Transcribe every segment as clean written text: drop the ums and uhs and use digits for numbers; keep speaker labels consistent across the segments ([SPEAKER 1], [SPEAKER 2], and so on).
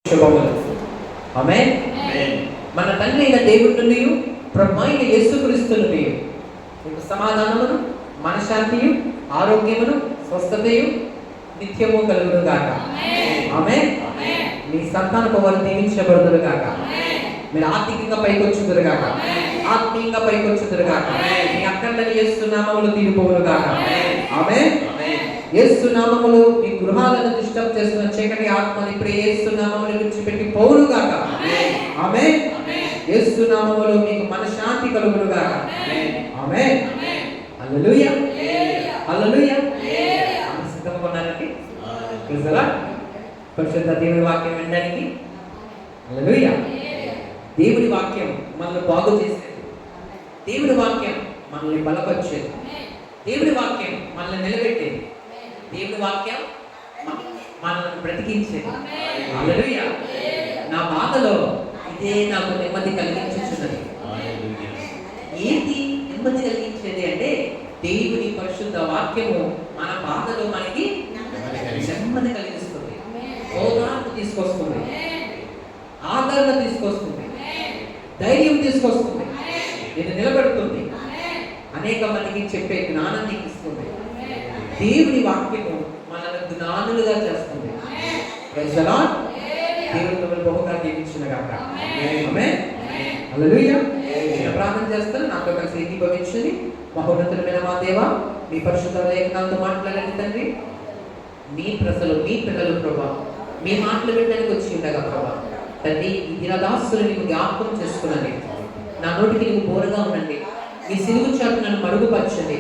[SPEAKER 1] శుభములు. ఆమేన్. మన తండ్రి అయిన దేవుని నుండి ప్రభు అయిన యేసుక్రీస్తు నుండి మీకు సమాధానమును, మనశ్శాంతియు, ఆరోగ్యమును, స్వస్థతయు నిత్యము కలుగును గాక. ఆమేన్. మీ సంతానపు వారు దీవించబడుదురు గాక. మీరు ఆర్థికంగా పైకొచ్చుదురు గాక, ఆత్మీయంగా పైకొచ్చుదురు గాక. మీ అక్కర్లను యేసు నామములో తీరిపోవును గాక. ఆమేన్. యేసు నామములో మీ గృహాలను డిస్టర్బ్ చేస్తున్న చీకటి ఆత్మని ఇప్పుడు యేసు నామములో విడిచిపెట్టి పోవును గాక. ఆమేన్. యేసు నామములో మీకు మనశ్శాంతి కలుగును గాక. ఆమేన్. హల్లెలూయా, హల్లెలూయా. సిద్ధంగా ఉన్నారండి? పరిశుద్ధ దేవుని వాక్యం వినడానికి. హల్లెలూయా. దేవుని వాక్యం మనల్ని బాగు చేసేది, దేవుని వాక్యం మనల్ని బలపరిచేది, దేవుని వాక్యం మనల్ని నిలబెట్టేది, దేవుని వాక్యం మనల్ని బ్రతికించేది. హల్లెలూయా. నా బాధలో ఇదే నాకు నెమ్మది కలిగించుచున్నది. ఏంటి నెమ్మది కలిగించేది అంటే దేవుని పరిశుద్ధ వాక్యము మన బాధలో మనకి నెమ్మది కలిగిస్తుంది, ఓదార్పు తీసుకొస్తుంది, ఆదరణ తీసుకొస్తుంది, ధైర్యం తీసుకొస్తుంది, ఇది నిలబెడుతుంది, అనేక మందికి చెప్పే జ్ఞానాన్ని ఇస్తుంది. దేవుని వాక్యము మనల్ని జ్ఞానులుగా చేస్తుంది. Praise the Lord. దేవుడు మిమ్మల్ని బహుగా దీవించును గాక. ఆమేన్. హల్లెలూయా. నేను ప్రార్థన చేస్తాను, నాతో కలిసి ఏకీభవించండి. మహోన్నతుడైన మా దేవా, మీ పరిశుద్ధ లేఖనాలతో మాట్లాడండి తండ్రి. మీ ప్రజలు, మీ పిల్లలు ప్రభా, మీ మాటలు వినడానికి వచ్చి ఉండగా ప్రభా తండ్రి, ఈ దినదాసులు నీకు జ్ఞాపకం చేసుకునండి. నా నోటికి నీకు బోరగా ఉండండి. మీ సిలువు చాటు నన్ను మరుగుపరచండి.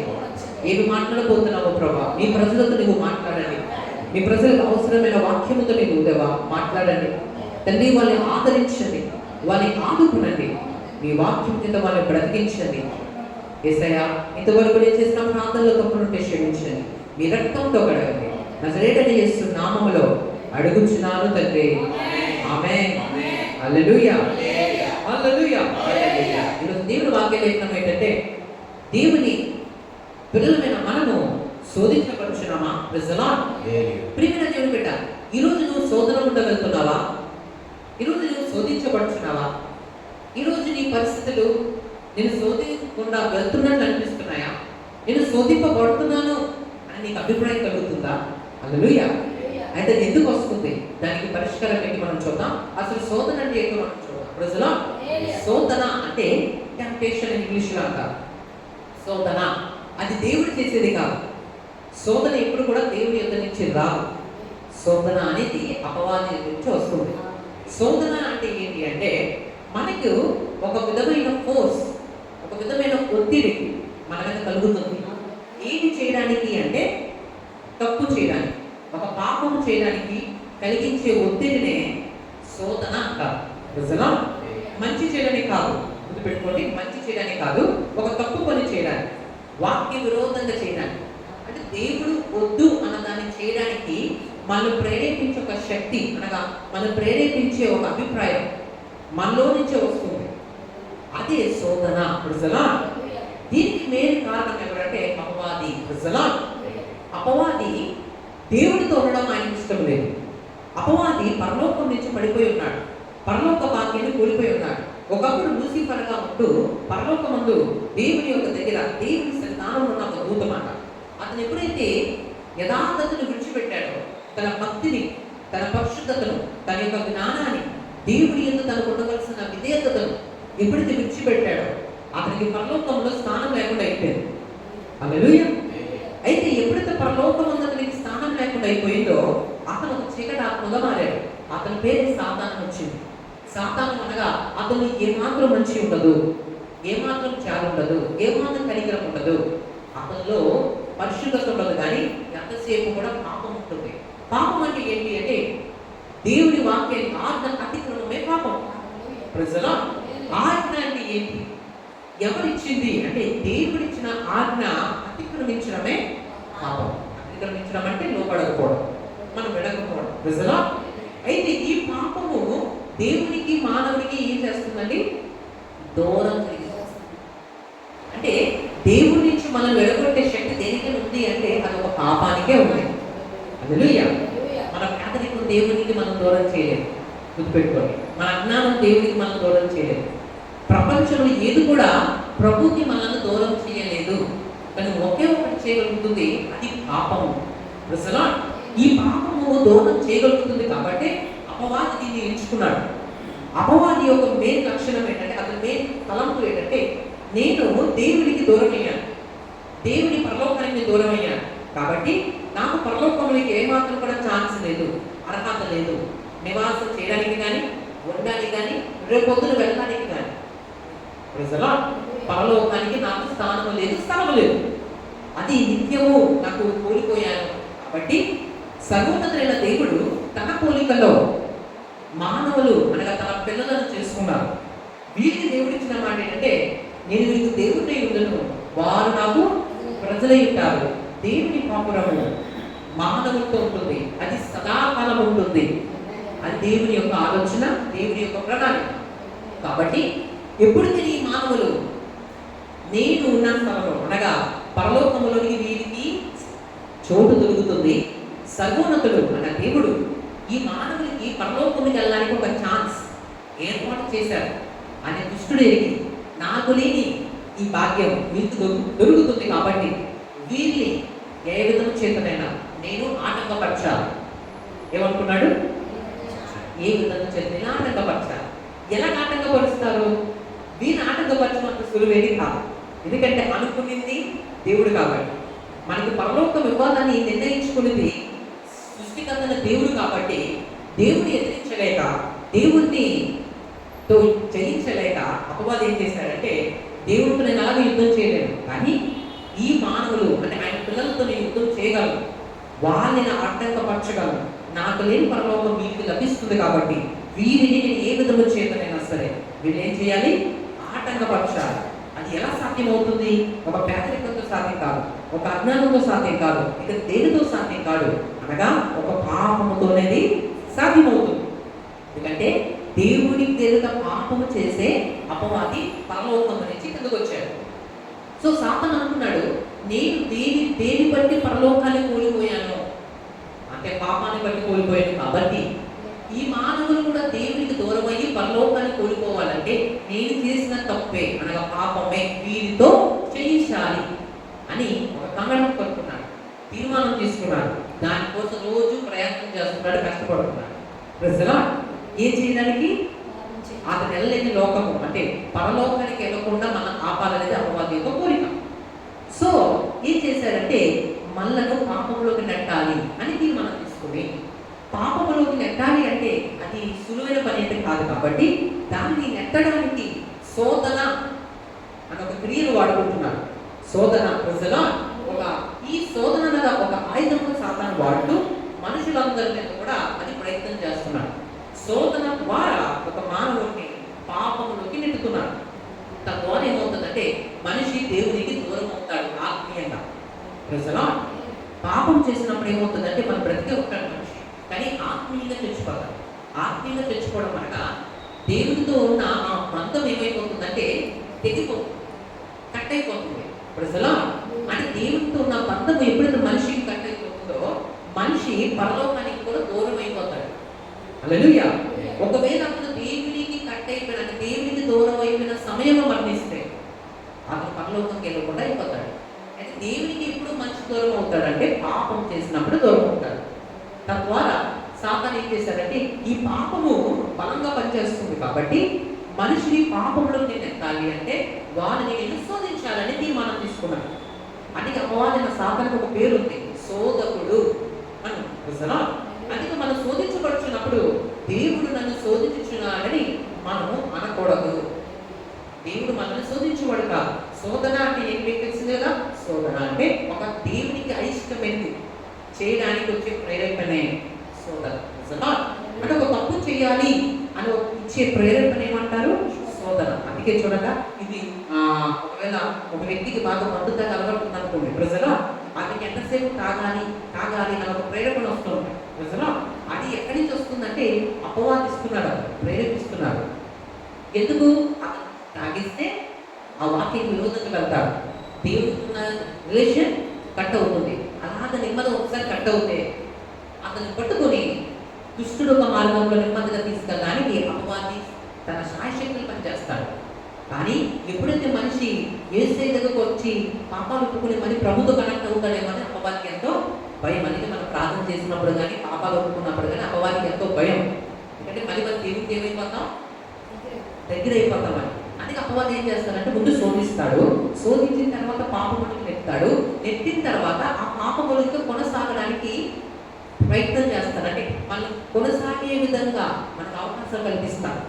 [SPEAKER 1] ఏమి మాట్లాడబోతున్నావో ప్రభా మీ ప్రజలతో నీవు మాట్లాడండి. మీ ప్రజలకు అవసరమైన వాక్యముతో నీవు దేవా మాట్లాడండి తండ్రి. వాళ్ళని ఆదరించండి, వాళ్ళని ఆదుకునండి. మీ వాక్యం కింద వాళ్ళని బ్రతికించండి. యేసయ్యా, ఇంతవరకు నేను చేసిన ప్రార్థనలో తప్పులుంటే క్షమించండి. మీ రక్తంతో కడగండి. నజరేయుడైన యేసు నామములో అడుగుచున్నాను తండ్రి. ఆమేన్. హల్లెలూయా, హల్లెలూయా. ఈరోజు దేవుని వాక్య లేఖనం ఏంటంటే, దేవుని పిల్లలమైన మనము శోధించబడుచున్నామా? Praise the lord. ప్రియమైన దేవుని బిడ్డ, ఈరోజు నువ్వు శోధన గుండా వెళ్తున్నావా? ఈరోజు నువ్వు శోధించబడుచున్నావా? ఈరోజు నీ పరిస్థితులు నేను శోధించకుండా వెళ్తున్నట్టు అనిపిస్తున్నాయా? నేను శోధింపబడుతున్నాను అని నీకు అభిప్రాయం కలుగుతుందా? హల్లెలూయా. అయితే ఎందుకు వస్తుంది? దానికి పరిష్కారం ఏంటి మనం చూద్దాం. అసలు శోధన అంటే ఏంటో మనం చూద్దాం. Praise the Lord. శోధన అంటే టెంప్టేషన్ అని ఇంగ్లీష్లో అంటారు. శోధన అది దేవుడు చేసేది కాదు. శోధన ఎప్పుడు కూడా దేవుని యొద్ద నుంచి రాదు. శోధన అనేది అపవాది నుంచి వస్తుంది. శోధన అంటే ఏంటి అంటే మనకు ఒక విధమైన ఫోర్స్, ఒక విధమైన ఒత్తిడి మన మీద కలుగుతుంది. ఏమి చేయడానికి అంటే తప్పు చేయడానికి, ఒక పాపము చేయడానికి కలిగించే ఒత్తిడినే శోధన అంటారు. నిజమా? మంచి చేయడానికి కాదు, గుర్తుపెట్టుకోండి. మంచి చేయడానికి కాదు, ఒక తప్పు పని చేయడానికి, వాక్య విరోధంగా చేయడానికి, అంటే దేవుడు వద్దు అన్నదాన్ని చేయడానికి మనల్ని ప్రేరేపించే ఒక శక్తి, అనగా మనం ప్రేరేపించే ఒక అభిప్రాయం మనలో నుంచే వస్తుంది. అదే శోధన. ప్రజలా దీనికి మెయిన్ కారణం ఎవరంటే అపవాది. ప్రజలా అపవాది దేవుడితో ఉండడం ఆయనకి ఇష్టం లేదు. అపవాది పరలోకం నుంచి పడిపోయి ఉన్నాడు, పరలోక భాగ్యాన్ని కోల్పోయి ఉన్నాడు. ఒకప్పుడు లూసిఫర్గా ఉంటూ పరలోకమందు దేవుని యొక్క దగ్గర దేవుని సంతానం ఉన్న ఒక దూతమాట. అతను ఎప్పుడైతే యథార్థతను విడిచిపెట్టాడో, తన భక్తిని, తన పరిశుద్ధతను, తన యొక్క జ్ఞానాన్ని, దేవుడి యందు తనకు ఉండవలసిన విధేయతను ఎప్పుడైతే విడిచిపెట్టాడో అతనికి పరలోకంలో స్థానం లేకుండా అయిపోయింది. హల్లెలూయా. అయితే ఎప్పుడైతే పరలోకమందు అతనికి స్థానం లేకుండా అయిపోయిందో అతను ఒక చీకటి ఆత్మగా మారాడు. అతని పేరు సాతాను వచ్చింది. సాతాను అనగా అతను ఏమాత్రం మంచి ఉండదు, ఏమాత్రం చాలు ఉండదు, ఏమాత్రం కనికరం ఉండదు. అతనిలో పరిశుద్ధత ఉండదు, కానీ ఎంతసేపు కూడా పాపం ఉంటుంది. పాపం అంటే ఏంటి అంటే దేవుడి వాక్యాన్ని ఆజ్ఞ అతిక్రమమే పాపం. ప్రజల ఆజ్ఞ అంటే ఏంటి? ఎవరిచ్చింది అంటే దేవుడిచ్చిన ఆజ్ఞ అతిక్రమించడమే పాపం. అతిక్రమించడం అంటే లోపడకపోవడం, మనం వెళ్ళకపోవడం. ప్రజల అయితే ఈ పాపము దేవునికి మానవునికి ఏం చేస్తుందండి? దూరం చేస్తుంది. అంటే దేవుడి నుంచి మనం వెడగొట్టే శక్తి దేనికి ఉంది అంటే అది ఒక పాపానికే ఉంది. హల్లెలూయా. మన పేదరికం దేవునికి మనం దూరం చేయలేము. గుర్తుపెట్టుకోండి, మన అజ్ఞానం దేవుడికి మనం దూరం చేయలేదు. ప్రపంచంలో ఏది కూడా ప్రభుకి మనల్ని దూరం చేయలేదు. కానీ ఒకే ఒకటి చేయగలుగుతుంది, అది పాపము. అసలు ఈ పాపము దూరం చేయగలుగుతుంది కాబట్టి అపవాది దీన్ని ఎంచుకున్నాడు. అపవాది యొక్క మెయిన్ లక్షణం ఏంటంటే, అతని మెయిన్ తలంపు ఏంటంటే, నేను దేవుడికి దూరం అయ్యాను, దేవుని పరలోకానికి దూరం అయ్యాను, కాబట్టి నాకు పరలోకంలోకి ఏమాత్రం కూడా ఛాన్స్ లేదు, అర్హత లేదు, నివాసం చేయడానికి కానీ, ఉండడానికి కానీ, రేపు పొద్దున వెళ్ళడానికి కానీ. పరలోకానికి నాకు స్థానం లేదు, స్థలం లేదు, అది నిత్యము నాకు కోల్పోయాను. కాబట్టి సర్వోన్నతుడైన దేవుడు తన పోలికలో మానవులు అనగా తన పిల్లలను చేసుకున్నారు. వీరికి దేవుడిచ్చిన మాట ఏంటంటే, నేను వీరికి దేవుడిని ఉండను, వారు నాకు ప్రజలై ఉంటారు. దేవుని కాపురము మానవులతో ఉంటుంది, అది సదాకాలం ఉంటుంది. అది దేవుని యొక్క ఆలోచన, దేవుని యొక్క ప్రణాళిక. కాబట్టి ఎప్పుడు ఈ మానవులు నేను ఉన్న స్థలంలో అనగా పరలోకములోనికి వీరికి చోటు దొరుకుతుంది. సర్వోన్నతుడు అన్న దేవుడు ఈ మానవులకి పరలోకానికి వెళ్ళడానికి ఒక ఛాన్స్ ఏర్పాటు చేశారు అనే దుష్టుడు ఎరిగి, నాకు లేని ఈ భాగ్యం వీరికి దొరుకుతుంది కాబట్టి వీరిని ఏ విధం చేతనైనా నేను ఆటంకపరచాలి. ఏమనుకున్నాడు? ఏ విధంగా చేతనైనా ఆటంకపరచాలి. ఎలా ఆటంకపరుస్తారు? వీరిని ఆటంకపరచినంత సులువేది కాదు. ఎందుకంటే అనుకునింది దేవుడు కాబట్టి, మనకి పరలోకం ఇవ్వాలని నిర్ణయించుకున్నది సృష్టికర్తన దేవుడు కాబట్టి, దేవుడిని ఎదిరించలేక, దేవుడిని తో జయించలేక అపవాది ఏం చేశాడంటే, దేవుడితో నేను అలాగే యుద్ధం చేయలేను, కానీ ఈ మానవులు అంటే ఆయన పిల్లలతో నేను యుద్ధం చేయగలను, వాళ్ళని ఆటంకపరచగలను, నాకు లేని పరలోకం మీకు లభిస్తుంది కాబట్టి వీరిని నేను ఏ విధంగా చేతనైనా సరే వీళ్ళు ఏం చేయాలి? ఆటంకపరచాలి. అది ఎలా సాధ్యమవుతుంది? ఒక పేదరికంతో సాధ్యం కాదు, ఒక అజ్ఞానంతో సాధ్యం కాదు, ఇక దేనితో సాధ్యం కాదు, అనగా ఒక పాపముతోనేది సాధ్యమవుతుంది. ఎందుకంటే దేవుడికి తెలియక పాపము చేసే అపవాది పరలోకం నుంచి కిందకు వచ్చాడు. సో సాతాను అనుకున్నాడు, నేను దేని బట్టి పరలోకాన్ని కోల్పోయాను అంటే పాపాన్ని బట్టి కోల్పోయాను, కాబట్టి ఈ మానవులు కూడా దేవునికి దూరం అయ్యి పరలోకాన్ని కోల్పోవాలంటే నేను చేసిన తప్పే అనగా పాపమే వీరితో చేయించాలి అని ఒక కంగణం పట్టుకున్నాడు, తీర్మానం తీసుకున్నాడు. దానికోసం రోజు ప్రయత్నం చేస్తున్నాడు, కష్టపడుతున్నాడు. ప్రజలా ఏం చేయడానికి? అతను వెళ్ళలేని లోకము అంటే పరలోకానికి వెళ్ళకుండా మనం ఆపాలనేది అపవాది యొక్క కోరిక. సో ఏం చేశారంటే, మనలను పాపంలోకి నెట్టాలి అని తీర్మానం తీసుకుని, పాపంలోకి నెట్టాలి అంటే అది సులువైన పని అయితే కాదు కాబట్టి దాన్ని నెట్టడానికి శోధన అని ఒక క్రియను వాడుకుంటున్నారు. శోధన ప్రజల ఈ శోధన ఒక ఆయుధంలో సాతాను వాడుతూ మనుషులందరి మీద కూడా అది ప్రయత్నం చేస్తున్నారు. శోధన ద్వారా ఒక మానవుడిని పాపంలోకి నెట్టుతున్నారు. తద్వారా ఏమవుతుందంటే మనిషి దేవునికి దూరం అవుతాడు ఆత్మీయంగా. ప్రజల పాపం చేసినప్పుడు ఏమవుతుందంటే మనం బ్రతికే ఉంటాడు మనిషి, కానీ ఆత్మీయంగా తెచ్చుకోవాలి. ఆత్మీయంగా తెచ్చుకోవడం అనగా దేవుడితో ఉన్న ఆ బంధం ఏమైపోతుందంటే తెగిపోతుంది, కట్ అయిపోతుంది. ప్రజల అంటే దేవుడితో ఉన్న బంధం ఎప్పుడైతే మనిషికి కట్ అయిపోతుందో మనిషి పరలోకానికి కూడా దూరం అయిపోతాడు. హల్లెలూయా. ఒకవేళ అతను దేవునికి కట్ అయిపోయిన అంటే దేవునికి దూరం అయిపోయిన సమయం మరణిస్తే అతను పరలోకంకి వెళ్ళకుండా అయిపోతాడు. అయితే దేవునికి ఎప్పుడు మనిషి దూరం అవుతాడంటే పాపం చేసినప్పుడు దూరం అవుతాడు. తద్వారా సాతాను ఏం చేశాడంటే ఈ పాపము బలంగా పనిచేస్తుంది కాబట్టి మనిషిని పాపంలోకి నెట్టాలి అంటే వారిని నేను శోధించాలని తీర్మానం తీసుకున్నాడు. అందుకే అపవాదైన సాతానుకు ఒక పేరు ఉంది, శోధకుడు అని. అందుకే మనం శోధించబడుచున్నప్పుడు దేవుడు నన్ను శోధించుచున్నాడని మనము అనకూడదు. దేవుడు మనల్ని శోధించేవాడు కాదు. శోధన అంటే ఏం మీకు తెలిసింది కదా? శోధన అంటే ఒక దేవునికి అయిష్టమైనది చేయడానికి వచ్చే ప్రేరేపణే శోధన. అంటే ఒక తప్పు చేయాలి అని ఇచ్చే ప్రేరేపణ ఏమంటారు? శోధన. అందుకే చూడగా ఇది ఒకవేళ ఒక వ్యక్తికి బాగా మందు అలవాటు అనుకోండి ప్రజలు, అతనికి ఎంతసేపు తాగాలి అని ఒక ప్రేరేపణ వస్తుంది ప్రజలు. అది ఎక్కడి నుంచి వస్తుందంటే అపవాదిస్తున్నాడు, ప్రేరేపిస్తున్నాడు. ఎందుకు? అతను తాగిస్తే ఆ వాక్యం విరోధంగా వెళ్తాడు, దేవుడికి ఉన్న రిలేషన్ కట్ అవుతుంది. అలాగ నెమ్మది ఒకసారి కట్ అవుతే అతన్ని పట్టుకొని దుష్టుడు ఒక మార్గంలో నెమ్మదిగా తీసుకెళ్ళడానికి అపవాది తన శాయశక్తులు పనిచేస్తాడు. కానీ ఎప్పుడైతే మనిషి యేసయ్య దగ్గరకు వచ్చి పాపాలు ఒప్పుకుని మరి ప్రభుతో కనెక్ట్ అవుతాడేమో అని అపవాదికి ఎంతో భయం. అందుకే మనం ప్రార్థన చేసినప్పుడు కానీ పాపాలు ఒప్పుకున్నప్పుడు కానీ అపవాదికి ఎంతో భయం. ఎందుకంటే మళ్ళీ మనం దేవుడికి ఏమైపోతాం, దగ్గర అయిపోతామని. అందుకే అపవాది ఏం చేస్తాడంటే ముందు శోధిస్తాడు, శోధించిన తర్వాత పాపములకు నెత్తాడు, నెత్తిన తర్వాత ఆ పాపములతో కొనసాగడానికి ప్రయత్నం చేస్తాడు. అంటే మనం కొనసాగే విధంగా మనకు అవకాశం కల్పిస్తాడు,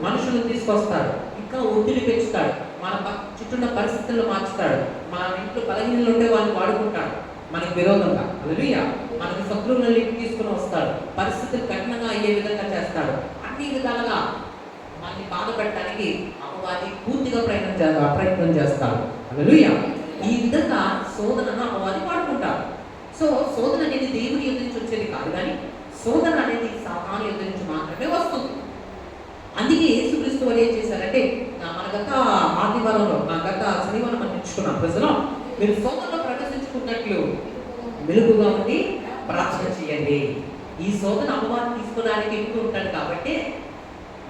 [SPEAKER 1] మనుషులను తీసుకొస్తాడు, ఇంకా ఒత్తిడి పెంచుతాడు, మన చుట్టూ పరిస్థితులను మార్చుతాడు, మన ఇంట్లో బలహీనలు ఉంటే వాళ్ళని వాడుకుంటాడు మనకు విరోధంగా. హల్లెలూయా. మనకు శత్రువులను తీసుకుని వస్తాడు, పరిస్థితులు కఠినంగా అయ్యే విధంగా చేస్తాడు. అన్ని విధాలుగా మనల్ని బాధ పెట్టడానికి అపవాది పూర్తిగా ప్రయత్నం చేస్తాడు. హల్లెలూయా. ఈ విధంగా శోధనను అపవాది వాడుకుంటాడు. సో శోధన అనేది దేవుని యొద్ద నుంచి వచ్చేది కాదు, కానీ శోధన అనేది సాతాను యొద్ద నుంచి మాత్రమే వస్తుంది. అందుకే యేసుక్రీస్తు వారు ఏం చేశారంటే, మన గత ఆదివారంలో గత శనివారం మనం నేర్చుకున్నాం ప్రజలు, మీరు శోధనలో ప్రవేశించుకున్నట్లు మెలుగుగా ఉండి ప్రార్థన చేయండి. ఈ శోధన అపవాదం తీసుకోవడానికి ఎక్కువ ఉంటాడు కాబట్టి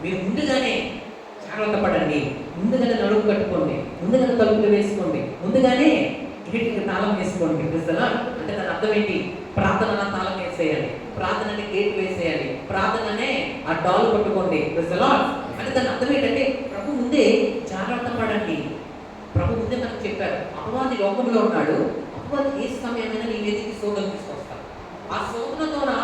[SPEAKER 1] మీరు ముందుగానే జాగ్రత్త పడండి, ముందుగానే నడుము కట్టుకోండి, ముందుగానే తలుపులు వేసుకోండి, ముందుగానే గేట్కి తాళం వేసుకోండి. ప్రజలా అంటే దాని అర్థం ఏంటి? ప్రార్థన తాళం వేసేయాలి, ప్రార్థనని గేట్ వేసేయాలి, ప్రార్థననే ఆ డాలు పట్టుకోండి. ప్రజలా అంటే దాని అర్థం ఏంటంటే ప్రభు ముందే జాగ్రత్త పడండి. ప్రభు ముందే మనకు చెప్పారు, అపవాది లోకంలో ఉన్నాడు, అపవాది ఏ సమయమైనా నీ మీదకి శోధన తీసుకొస్తాడు. ఆ శోధన ద్వారా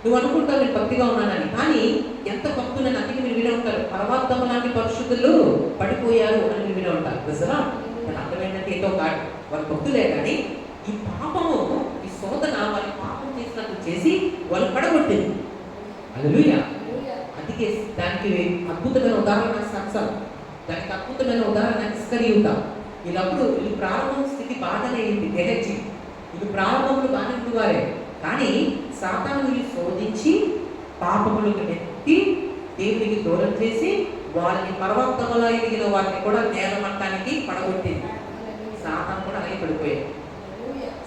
[SPEAKER 1] నువ్వు అనుకుంటావు నేను భక్తిగా ఉన్నానని, కానీ ఎంత భక్తులని అందుకే మీరు వినే ఉంటారు, పర్వతము లాంటి పరిశుద్ధులు పడిపోయారు అని మీరు వినే ఉంటారు. ప్రజలా దాని అర్థం ఏంటంటే ఏదో కాదు, వాళ్ళు భక్తులే కానీ ఈ పాపము, ఈ శోధన వాళ్ళు పాపం చేసినట్టు చేసి వాళ్ళు పడగొట్టింది. హల్లెలూయా. అందుకే దానికి అద్భుతమైన ఉదాహరణ సాక్ష్యం, దానికి అద్భుతమైన ఉదాహరణ ఇస్కరియోత. వీళ్ళప్పుడు వీళ్ళు ప్రారంభం స్థితి బాగానే అయింది, గెహజీ వీళ్ళు ప్రారంభంలో బాగానే ఉన్నవారే, కానీ సాతాను వీళ్ళు శోధించి పాపములకు నెత్తి దేవునికి దూరం చేసి వాళ్ళని పర్వతములో ఎదిగిన వారిని కూడా నేలమట్టానికి పడగొట్టింది. సాతాను కూడా అలాగే పడిపోయాడు.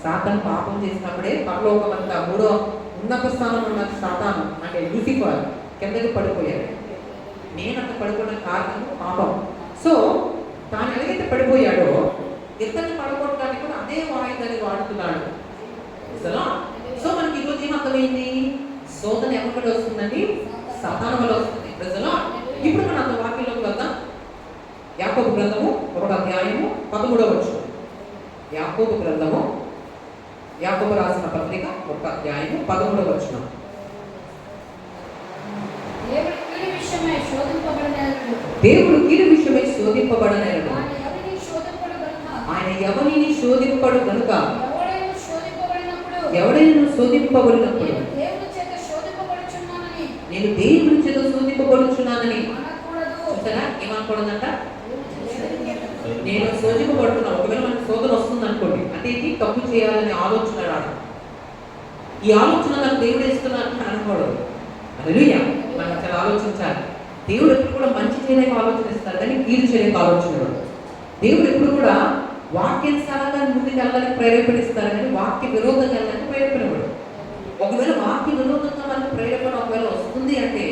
[SPEAKER 1] సాతాను పాపం చేసినప్పుడే పరలోకమంతా మూడో ఉన్నత స్థానం ఉన్న సాతాను అంటే లూసిఫర్ కిందకి పడిపోయాడు. నేనంత పడిపోయిన కారణం పాపం. సో తాను ఎలాగైతే పడిపోయాడో ఇతన్ని పడగొట్టడానికి కూడా అదే వాయిదాన్ని వాడుతున్నాడు. సో మనకి ఈరోజు ఏం అర్థమైంది? శోధన ఎవరి వస్తుందండి? సాతాను వల్ల వస్తుంది. ప్రజలు ఇప్పుడు మనం అంత వాక్యంలోకి వెళ్దాం. యాకోబు గ్రంథము 1వ అధ్యాయము 13వ వచనం. యాకోబు గ్రంథము, యాకోబు రాసిన పత్రిక 1వ అధ్యాయము 13వ వచనం. దేవుడు కీడు విషయమై శోధింపబడనేరడు, ఆయన ఎవరిని శోధింపడు గనుక, ఎవడైనా శోధింపబడినప్పుడు నేను దేవుని చేత శోధింపబడుచున్నానని. చూసారా ఏమనుకోవడంట? నేను శోధింపబడుతున్నాను. ఒకవేళ మనకి శోధన వస్తుంది అనుకోండి, అంటే ఇది తప్పు చేయాలనే ఆలోచన రాదు. ఈ ఆలోచన నాకు దేవుడు ఇస్తున్నాను అని అనుకోవడం. హల్లెలూయా. మనం చాలా ఆలోచించాలి. దేవుడు ఎప్పుడు కూడా మంచి చేయడానికి ఆలోచన ఇస్తారు, కానీ కీడు చేయడానికి ఆలోచన ఇవ్వడు. దేవుడు ఎప్పుడు కూడా వాక్యానుసారంగా ముందుకు వెళ్ళడానికి ప్రేరేపణిస్తారు, కానీ వాక్య విరోధంగా వెళ్ళడానికి ప్రేరేపణివ్వడు. ఒకవేళ వాక్య విరోధంగా మనకు ప్రేరేపణ ఒకవేళ వస్తుంది అంటే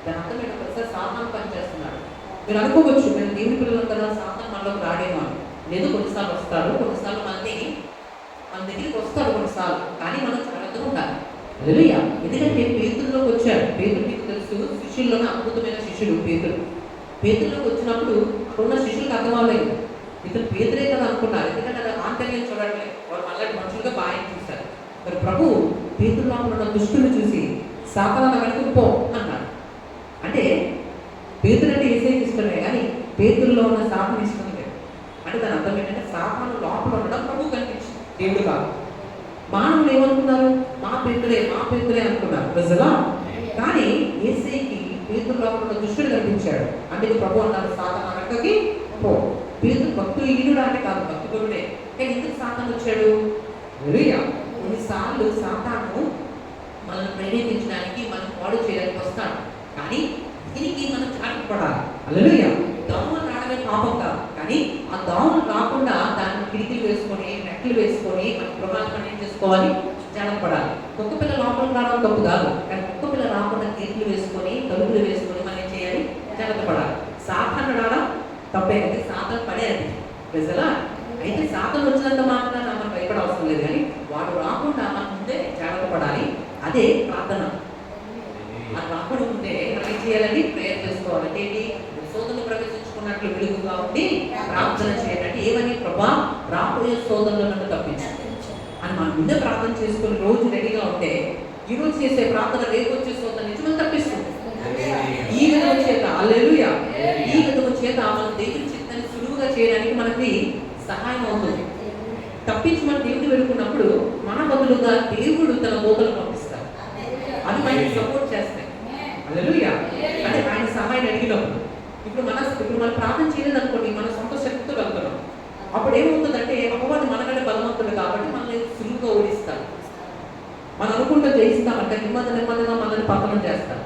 [SPEAKER 1] దాని అర్థం ఏంటో తెలుసా? సాతాను పనిచేస్తున్నాడు. మీరు అనుకోవచ్చు, మేము దేవుడి పిల్లలు కదా, సాతాను మనలోకి రాడేమో అని. లేదు, కొన్నిసార్లు వస్తాడు, కొన్నిసార్లు మన దగ్గరికి వస్తాడు కొన్నిసార్లు, కానీ మనం జాగ్రత్తగా ఉండాలి. హల్లెలూయా. ఎందుకంటే పేతురులోకి వచ్చాడు. పేతురు మీకు తెలుసు, శిష్యుల్లోనే అద్భుతమైన శిష్యుడు పేతురు. పేతురులోకి వచ్చినప్పుడు అక్కడున్న శిష్యులకు అర్థమవ్వలేదు, ఇతను పేతురే కదా అనుకున్నారు. ఎందుకంటే అది ఆంతర్యం చూడట్లేదు, వాళ్ళు మళ్ళీ మనుషులుగా బాగా చూశారు. మరి ప్రభు పేతురులో ఉన్న దుష్టుని చూసి సాతాను వెనుకకు పో అన్నాడు. అంటే పేతురు అంటే యేసయ్యకి ఇష్టమే, కానీ పేతురులో ఉన్న సాతాను ఇష్టం లేదు. అంటే దాని అర్థం ఏంటంటే సాతాను లోపల ఉండడం ప్రభు కనిపించింది, దేవుడు కాదు. మానవులు ఏమనుకున్నారు? మా పేతురే అనుకున్నారు ప్రజలా. కానీ యేసయ్యకి పేతురు లోపల ఉన్న దుష్టుడు కనిపించాడు. అందుకే ప్రభు అన్నారు, సాతాను వెనుకకి పో. పేతురు భక్తులు ఈనుడు అంటే కాదు, భక్తుడే. కానీ ఎందుకు సాతాను వచ్చాడు? హల్లెలూయా. కొన్నిసార్లు సాతాను మనల్ని ప్రేరేపించడానికి, మనం పాడు చేయడానికి వస్తాడు, కానీ దీనికి మనం జాగ్రత్త పడాలి. హల్లెలూయా. దోమలు రావడమే పాపం కాదు, కానీ ఆ దోమలు రాకుండా దాన్ని కిటికీలు వేసుకొని, నెట్లు వేసుకొని మన గృహాలను ఏం చేసుకోవాలి? జాగ్రత్త పడాలి. కుక్క పిల్ల లోపలికి రావడం తప్పు కాదు, కానీ కుక్క రాకుండా గేట్లు వేసుకొని తలుపులు వేసుకొని మనం ఏం చేయాలి? జాగ్రత్త పడాలి. సాతాను రావడం తప్పే, అయితే సాతాను పడే అది ప్రజలా. అయితే సాతాను వచ్చినంత మాత్రం మనం భయపడ అవసరం లేదు, కానీ వాడు రాకుండా మనం ముందే జాగ్రత్త పడాలి. అదే ప్రార్థన. అది రాకుండా ఉంటే మనం ఏం చేయాలండి? ప్రేయర్ చేసుకోవాలి. అంటే ఏంటి? శోధనలు ప్రవేశించుకున్నట్లు వెలుగుగా ఉండి ప్రార్థన చేయాలంటే ఏమని? ప్రభా, రాబోయే శోధనలో నన్ను తప్పించు అని మనం ముందే ప్రార్థన చేసుకుని రోజు రెడీగా ఉంటే ఈ రోజు చేసే ప్రార్థన రేపు వచ్చే శోధన నుంచి మనం తప్పిస్తుంది. ఈ విధవ చేత హల్లెలూయా, ఈ విధవ చేత మనం దేవుని చిత్తాన్ని సులువుగా చేయడానికి మనకి సహాయం అవుతుంది. తప్పించి మనం దేవుని వెలుగున్నప్పుడు మన బదులుగా దేవుడు తన దూతలు పంపిస్తారు. అది మనకి సపోర్ట్ చేస్తాయి. హల్లెలూయా. అంటే ఆయన సహాయం అడిగినప్పుడు ఇప్పుడు మనం ప్రార్థన చేయలేదు అనుకోండి, మన సొంత శక్తితో వెళ్తున్నాం. అప్పుడు ఏమవుతుందంటే అపవాది మనకంటే బలవంతుడు కాబట్టి మనల్ని సులువుగా ఓడిస్తారు. మనం అనుకుంటూ జయిస్తామంటే నెమ్మదిగా మనల్ని పతనం చేస్తారు.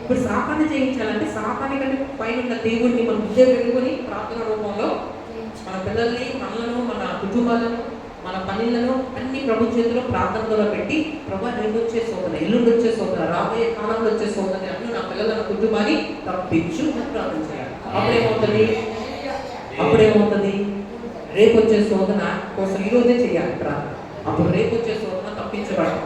[SPEAKER 1] ఇప్పుడు సాతాన్ని జయించాలంటే సాతాని కంటే పైన ఉన్న దేవుడిని మనం ముందే పెట్టుకుని ప్రార్థన రూపంలో మన పిల్లల్ని, మనలను, మన కుటుంబాలను, మన పనులను అన్ని ప్రభు చేతిలో ప్రార్థనలో పెట్టి, ప్రభు రేపు వచ్చే శోధన, ఎల్లుండి వచ్చే శోధన, రాబోయే కాలంలో వచ్చే శోధన అన్నీ నా పిల్లలను, కుటుంబాన్ని తప్పించు అని ప్రార్థన చేయాలి. అప్పుడేమవుతుంది? రేపు వచ్చే శోధన కోసం ఈరోజే చేయాలి ప్రార్థన. అప్పుడు రేపు వచ్చే శోధన తప్పించబడదు.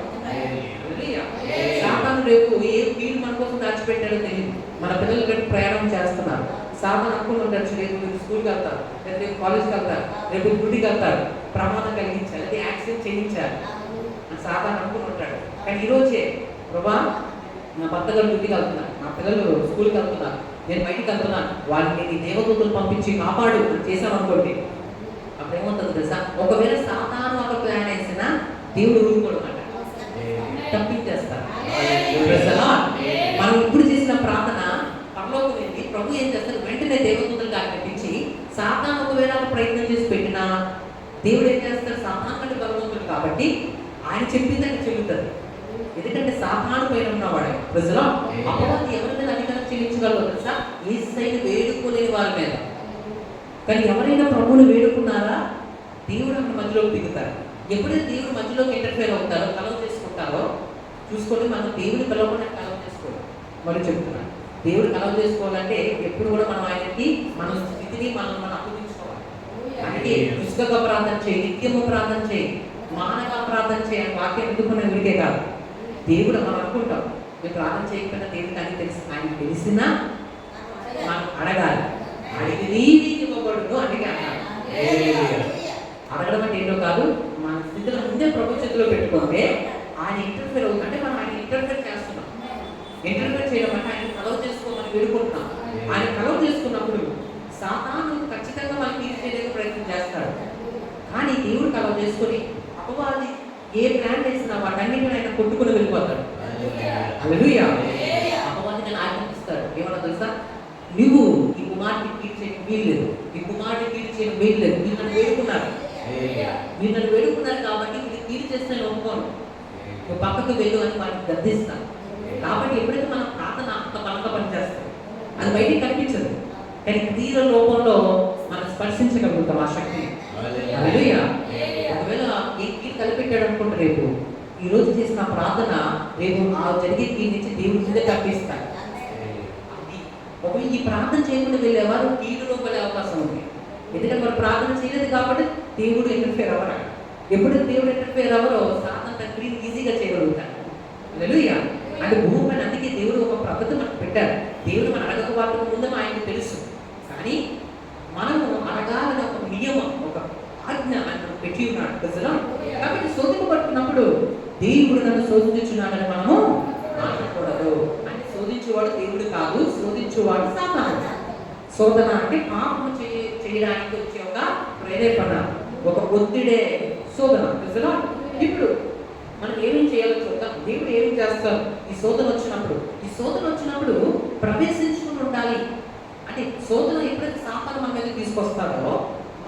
[SPEAKER 1] సాతాను రేపు ఏ వీడు మన కోసం దాచిపెట్టాడో తెలియదు. మన పిల్లలు రేపు ప్రయాణం చేస్తున్నారు. సాతాను అనుకుంటుంటారు, రేపు మీరు స్కూల్కి వెళ్తారు, రేపు కాలేజ్కి వెళ్తారు, రేపు డ్యూటీకి వెళ్తారు, ప్రమాదం కలిగించాలి, అది యాక్సిడెంట్ చేయించాలి అని సాతాను అనుకుంటుంటాడు. కానీ ఈరోజే ప్రభా, నా భర్త గారు డ్యూటీకి వెళ్తున్నారు, నా పిల్లలు స్కూల్కి వెళ్తున్నారు, నేను బయటికి వెళ్తున్నాను, వాళ్ళని నీ దేవదూతలు పంపించి కాపాడు అని చేశామనుకోండి, అప్పుడేమవుతుంది తెలుసా? ఒకవేళ సాతాను ఒక ప్లాన్ వేసినా దేవుడు ఊరుకోడు అన్నమాట, తప్పించేస్తారు. మనం ఇప్పుడు చేసిన ప్రార్థన పరలోకం వెళ్ళి ప్రభు ఏం చేస్తారు? వెంటనే దేవదూతలు ఆజ్ఞాపించి సాతాను ఒకవేళ ప్రయత్నం చేసి పెట్టినా దేవుడు ఏం చేస్తారు? సాతాను కంటే బలవంతుడు కాబట్టి ఆయన చెప్పిందని చెల్లుతుంది. ఎందుకంటే సాతాను పైన ఉన్నవాడే ప్రజలు. అపవాది ఎవరి మీద అధికారం చెల్లించగలరు తెలుసా? యేసయ్యను వేడుకోలేని వారి మీద. కానీ ఎవరైనా ప్రభువుని వేడుకున్నారా దేవుడు అక్కడ మధ్యలోకి దిగుతారు. ఎప్పుడైతే దేవుడు మధ్యలోకి ఇంటర్ఫేర్ అవుతారో, కలవ చేసుకుంటారో చూసుకొని మనం దేవుని కలవకుండా కలవ చేసుకోవాలి. మరి చెప్తున్నాను, దేవుడు కలవ చేసుకోవాలంటే ఎప్పుడు కూడా మనం ఆయనకి మన స్థితిని మనం అప్పగించుకోవాలి. అంటే పుస్తక ప్రార్థన చేయి, నిత్యము ప్రార్థన చేయి, మానగా ప్రార్థన చేయి అని వాక్యం ఎందుకున్న ఎవరికే కాదు. దేవుడు మనం అనుకుంటాం మేము ప్రార్థన చేయకపోయినా దేవుడికి అని తెలుసు, ఆయన తెలిసినా మనం అడగాలి. అడిగి ఇవ్వబడును అందుకే అన్నాడు. అడగడం అంటే ఏంటో కాదు, మన స్థితిలో ముందే ప్రభు చేతిలో పెట్టుకుంటే ఆయన ఇంటర్ఫేర్ అవుతుంది. అంటే మనం ఆయన ఇంటర్ఫేర్ చేస్తున్నాం. ఇంటర్ఫేర్ చేయడం అంటే ఆయన కలవ చేసుకోమని వేడుకుంటున్నాం. ఆయన కలవ చేసుకున్నప్పుడు సాతాను ఖచ్చితంగా మనకి తీర్చి చేయడానికి ప్రయత్నం చేస్తాడు. కానీ దేవుడు కలవ చేసుకొని అపవాది ఏ ప్లాన్ చేసినా వాటన్నిటిని ఆయన కొట్టుకుని వెళ్ళిపోతాడు. హల్లెలూయా. అపవాది నేను ఆజ్ఞాపిస్తాడు, ఏమన్నా తెలుసా? నువ్వు ఈ కుమారుడిని తీర్చేయడం వీల్లేదు, ఈ కుమారుడిని తీర్చేయడం వీల్లేదు, మీరు నన్ను వేడుకున్నారు, మీరు నన్ను వేడుకున్నారు కాబట్టి మీరు తీర్చేస్తే నేను ఒప్పుకోను, నువ్వు పక్కకు వెళ్ళు అని వాటిని గద్దిస్తాను. కాబట్టి ఎప్పుడైతే మనం ప్రార్థన అంత బలంగా పనిచేస్తాం, అది బయటికి కనిపించదు, కానీ క్రియల లోపంలో మనం స్పర్శించగలుగుతాం ఆ శక్తిని. హల్లెలూయా. ఒకవేళ ఈ కీడు కలిపెట్టాడు అనుకుంటే రేపు ఈ రోజు చేసిన ప్రార్థన రేపు ఆ జరిగే కీడు నుంచి దేవుడి ముందే తప్పిస్తాడు. ఒకవేళ ఈ ప్రార్థన చేయకుండా వెళ్ళేవారు కీడులో పడే అవకాశం ఉంది. ఎందుకంటే మనం ప్రార్థన చేయలేదు కాబట్టి దేవుడు ఇంటర్ఫేర్ అవ్వరు. ఎప్పుడైతే దేవుడు ఇంటర్ఫేర్ అవ్వరో సాతాను తన క్రియను ఈజీగా చేయగలుగుతాడు. హల్లెలూయా. అంటే భూమి పైన అందుకే దేవుడు ఒక పద్ధతి మనకు పెట్టారు. దేవుడు మన అడగకపోవడం ముందు ఆయనకు తెలుసు, కానీ మనము అడగాలని ఒక నియమం, ఒక ఆజ్ఞ ఆయన పెట్టి ఉన్నాడు ప్రజలు. కాబట్టి శోధింపబడుతున్నప్పుడు దేవుడు నన్ను శోధించున్నాడని మనము అనకూడదు. అంటే శోధించేవాడు దేవుడు కాదు, శోధించేవాడు సాతాను. శోధన అంటే పాపము చేయడానికి వచ్చే ఒక ప్రేరేపణ, ఒక ఒత్తిడే శోధన ప్రజలు. ఇప్పుడు మనం ఏమేం చేయాలో చూద్దాం. దేవుడు ఏం చేస్తారు ఈ శోధన వచ్చినప్పుడు ప్రవేశించుకుని ఉండాలి. అంటే శోధన ఎప్పుడైతే సాతాను మన మీద తీసుకొస్తాడో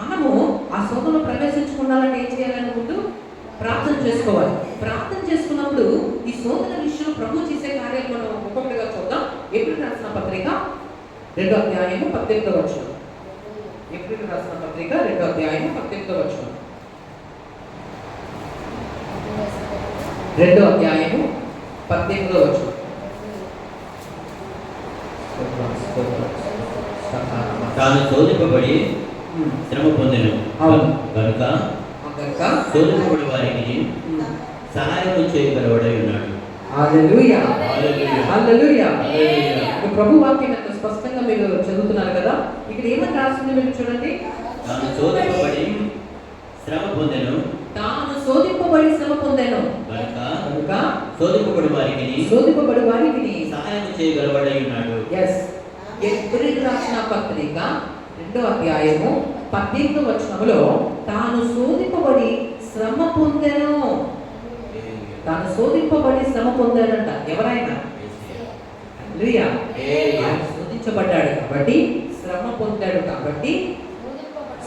[SPEAKER 1] మనము ఆ శోధనలో ప్రవేశించుకున్నాలంటే ఏం చేయాలని ముందు ప్రార్థన చేసుకోవాలి. ప్రార్థన చేసుకున్నప్పుడు ఈ శోధన విషయంలో ప్రభు చేసే కార్యాలు మనం ఒక్కొక్కటిగా చూద్దాం. ఏప్రిల్ రాసిన పత్రిక 2వ అధ్యాయము 18వ వచనం. ఏప్రిల్ రాసిన పత్రిక 2వ అధ్యాయము 18వ వచనం. 2వ అధ్యాయము 18వ వచనం.
[SPEAKER 2] తాను శోధింపబడి శ్రమ పొందెను
[SPEAKER 1] అవును.
[SPEAKER 2] కనుక
[SPEAKER 1] కనుక
[SPEAKER 2] శోధింపబడి వారికి సహాయం చేయగలవాడై ఉన్నాడు.
[SPEAKER 1] హల్లెలూయా,
[SPEAKER 2] హల్లెలూయా.
[SPEAKER 1] హల్లెలూయా.
[SPEAKER 2] హల్లెలూయా.
[SPEAKER 1] ఇప్పుడు ప్రభు వాక్యం ఎంత స్పష్టంగా మీరు చదువుతున్నారు కదా. ఇక్కడ ఏమని రాస్తుంది మీరు చూడండి.
[SPEAKER 2] తాను శోధింపబడి శ్రమ పొందెను
[SPEAKER 1] తాను శోధింపబడి శ్రమ పొందాను
[SPEAKER 2] కనుక శోధింపబడి వారికి సహాయం చేయగలవాడై ఉన్నాడు.
[SPEAKER 1] ఎస్, ఎబ్రీయులకు రాసిన పత్రిక 2వ అధ్యాయము 18వ వచనములో తాను శోధింపబడి శ్రమ పొందెను. తాను శోధింపబడి శ్రమ పొందాడంట. ఎవరైనా హల్లెలూయా. ఆయన శోధించబడ్డాడు కాబట్టి, శ్రమ పొందాడు కాబట్టి,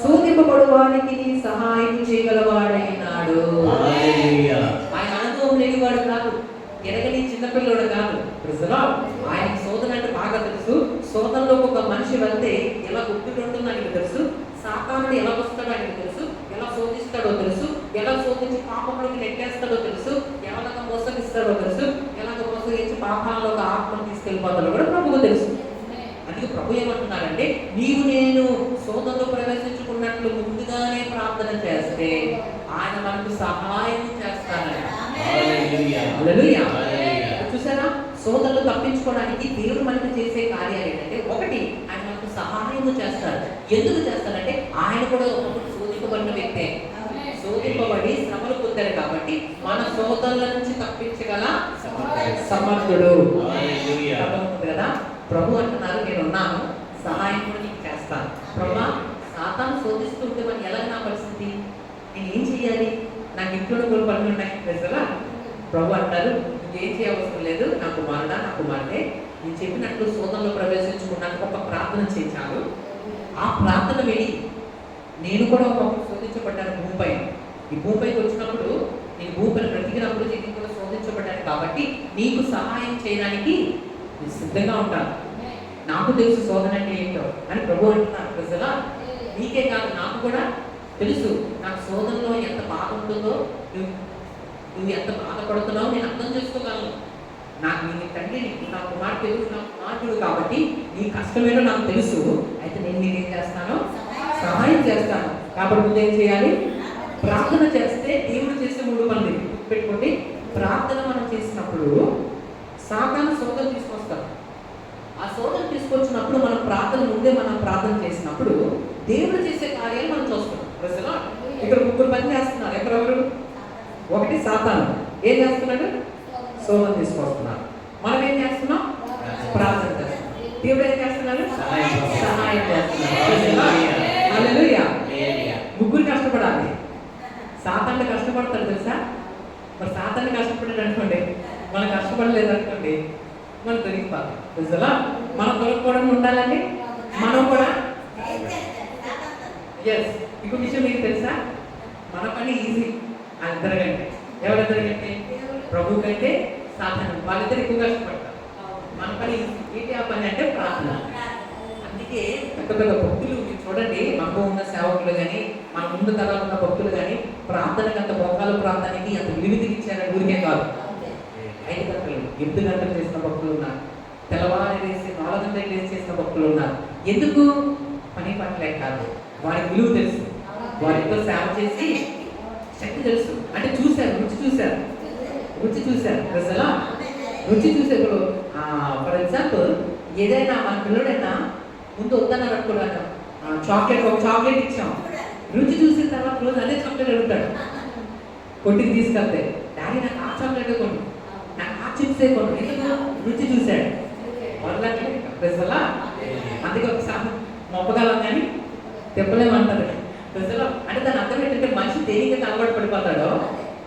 [SPEAKER 1] శోధింపబడు వారికి సహాయం చేయగలవాడైనాడు.
[SPEAKER 2] హల్లెలూయా.
[SPEAKER 1] ఆయన అనుభవం లేనివాడు కాదు, ఎరగని చిన్నపిల్లడు కాదు. ఆయనకి శోధన అంటే బాగా తెలుసు. శోధనలోకి ఒక మనిషి వెళ్తే ఎలా గుర్తుంటుందో ఆయనకు తెలుసు. సాతానుడు ఎలా వస్తాడో ఆయనకు తెలుసు. ఎలా శోధిస్తాడో తెలుసు. ఎలా శోధించి పాపంలోకి నెట్టేస్తాడో తెలుసు. ఎలాగ మోసగిస్తాడో తెలుసు. ఎలాగ మోసగించి పాపాలలోకి ఆత్మను తీసుకెళ్ళిపోతాడో కూడా ప్రభువు తెలుసు. అందుకే ప్రభు ఏమంటున్నాడంటే, నీవు నేను శోధనలో ప్రవేశించుకున్నట్లు ముందుగానే ప్రార్థన చేస్తే ఆయన మనకు సహాయం చేస్తానని. హల్లెలూయా. చూసారా, శోధనలు తప్పించుకోవడానికి దేవుడు మనకు చేసే కార్యాలు ఏంటంటే, ఒకటి ఆయన మనకు సహాయం చేస్తాడు. ఎందుకు చేస్తాడంటే ఆయన కూడా ఒకప్పుడు శోధింపబడిన వ్యక్తే. శోధింపబడి శ్రమలు పొందారు కాబట్టి మన శోధనల నుంచి తప్పించగల సమర్థుడు కదా. ప్రభు అంటున్నారు, నేను ఉన్నాను, సహాయం కూడా నీకు చేస్తాను. ప్రభా, సాతాను శోధిస్తుంటే మరి ఎలా నా పరిస్థితి, నేను ఏం చెయ్యాలి, నాకు ఇంట్లో కొన్ని పనులు ఉన్నాయి తెలుసా. ప్రభు అంటారు, నువ్వేం చేయవసరం లేదు, నా కుమారుడా, నా కుమార్తె, నేను చెప్పినట్లు శోధనలో ప్రవేశించుకున్నాక ఒక ప్రార్థన చేయించాను. ఆ ప్రార్థన విని, నేను కూడా ఒకప్పుడు శోధించబడ్డాను భూమిపై. ఈ భూమిపైకి వచ్చినప్పుడు నేను భూమిపైన బ్రతికినప్పుడు నేను కూడా శోధించబడ్డాను కాబట్టి నీకు సహాయం చేయడానికి నేను సిద్ధంగా ఉంటాను. నాకు తెలుసు శోధన అంటే ఏంటో అని ప్రభు అంటున్నారు. ప్రజలా, నీకే కాదు నాకు కూడా తెలుసు. నాకు శోధనలో ఎంత బాధ ఉంటుందో, నువ్వు ఎంత బాధపడుతున్నావు నేను అర్థం చేసుకోగలను. నాకు నీ తండ్రిని, నా కుమార్తె, నా కుమార్తెడు కాబట్టి నీ కష్టమేనో నాకు తెలుసు. అయితే నేను నీకేం చేస్తాను, సహాయం చేస్తాను. కాబట్టి నువ్వేం చేయాలి, ప్రార్థన చేస్తే దేవుడు చేసే 3 పనులు పెట్టుకోండి. ప్రార్థన మనం చేసినప్పుడు సాతాను శోధన తీసుకొస్తాం. ఆ శోధన తీసుకొచ్చినప్పుడు మనం ప్రార్థన ముందే మనం ప్రార్థన చేసినప్పుడు దేవుడు చేసే కార్యాలు మనం చూస్తాం. ప్రజలు ఇక్కడ 3 పని చేస్తున్నారు. ఎవరెవరు? ఒకటి సాతాను ఏం చేస్తున్నాడు, శోధన తీసుకొస్తున్నాడు. మనం ఏం చేస్తున్నాం, ప్రార్థన చేస్తున్నాం. దేవుడు ఏం చేస్తున్నాడు, సహాయం చేస్తున్నాడు. హల్లెలూయా. 3 కష్టపడాలి. సాతాను కష్టపడతాడు తెలుసా. మరి సాతాను కష్టపడాడు అనుకోండి, మనం కష్టపడలేదు అనుకోండి, మనం దొరికిపోతాం. తెలుసా. మనం దొరకపోవడం ఉండాలండి. మనం కూడా ఎస్. ఇంకో విషయం మీకు తెలుసా, మన పని ఈజీ అందరి కంటే. ఎవరిద్దరి కంటే? ప్రభు కంటే సాతాను. వాళ్ళిద్దరు ఎక్కువ కష్టపడతారు. మన పని ఈజీ. ఏంటి ఆ పని అంటే ప్రార్థన. అందుకే పెద్ద పెద్ద భక్తులు మీరు చూడండి, మనకు ఉన్న సేవకులు కానీ, మన ముందు తరాలు ఉన్న భక్తులు కానీ ప్రార్థనకి అంత మోకాలు ప్రార్థనకి అంత విలువిధికి ఇచ్చారని ఊరికే కాదు. 5 గంటలు 8 గంటలు చేసిన భక్తులు ఉన్నారు. తెల్లవారి వేసి 4 గంటలు వేసి చేసిన భక్తులు ఉన్నారు. ఎందుకు? పని పట్లే కాదు, వారికి విలువ తెలుసు. వారితో సేవ చేసి శక్తి తెలుసు. అంటే చూశారు, రుచి చూశారు. ప్రజలా రుచి చూసే. ఇప్పుడు ఫర్ ఎగ్జాంపుల్, ఏదైనా మన పిల్లడైనా ముందు వద్దన్నారు అనుకోవడానికి ఒక చాక్లెట్ ఇచ్చాం, రుచి చూసిన తర్వాత రోజు అదే చాక్లెట్ అడుగుతాడు. కొట్టికి తీసుకెళ్తే, డాడీ నాకు ఆ చాక్లెట్ కొను, నాకు ఆ చిప్సే కొను. ఎందుకు? రుచి చూశాడు. వాళ్ళకి ప్రజలా అందుకే ఒకసారి మొప్పగలం కానీ తెప్పలేమంటారు. ప్రజలు అంటే దాని అర్థం ఏంటంటే, మనిషి దేనికి అలవాటు పడిపోతాడో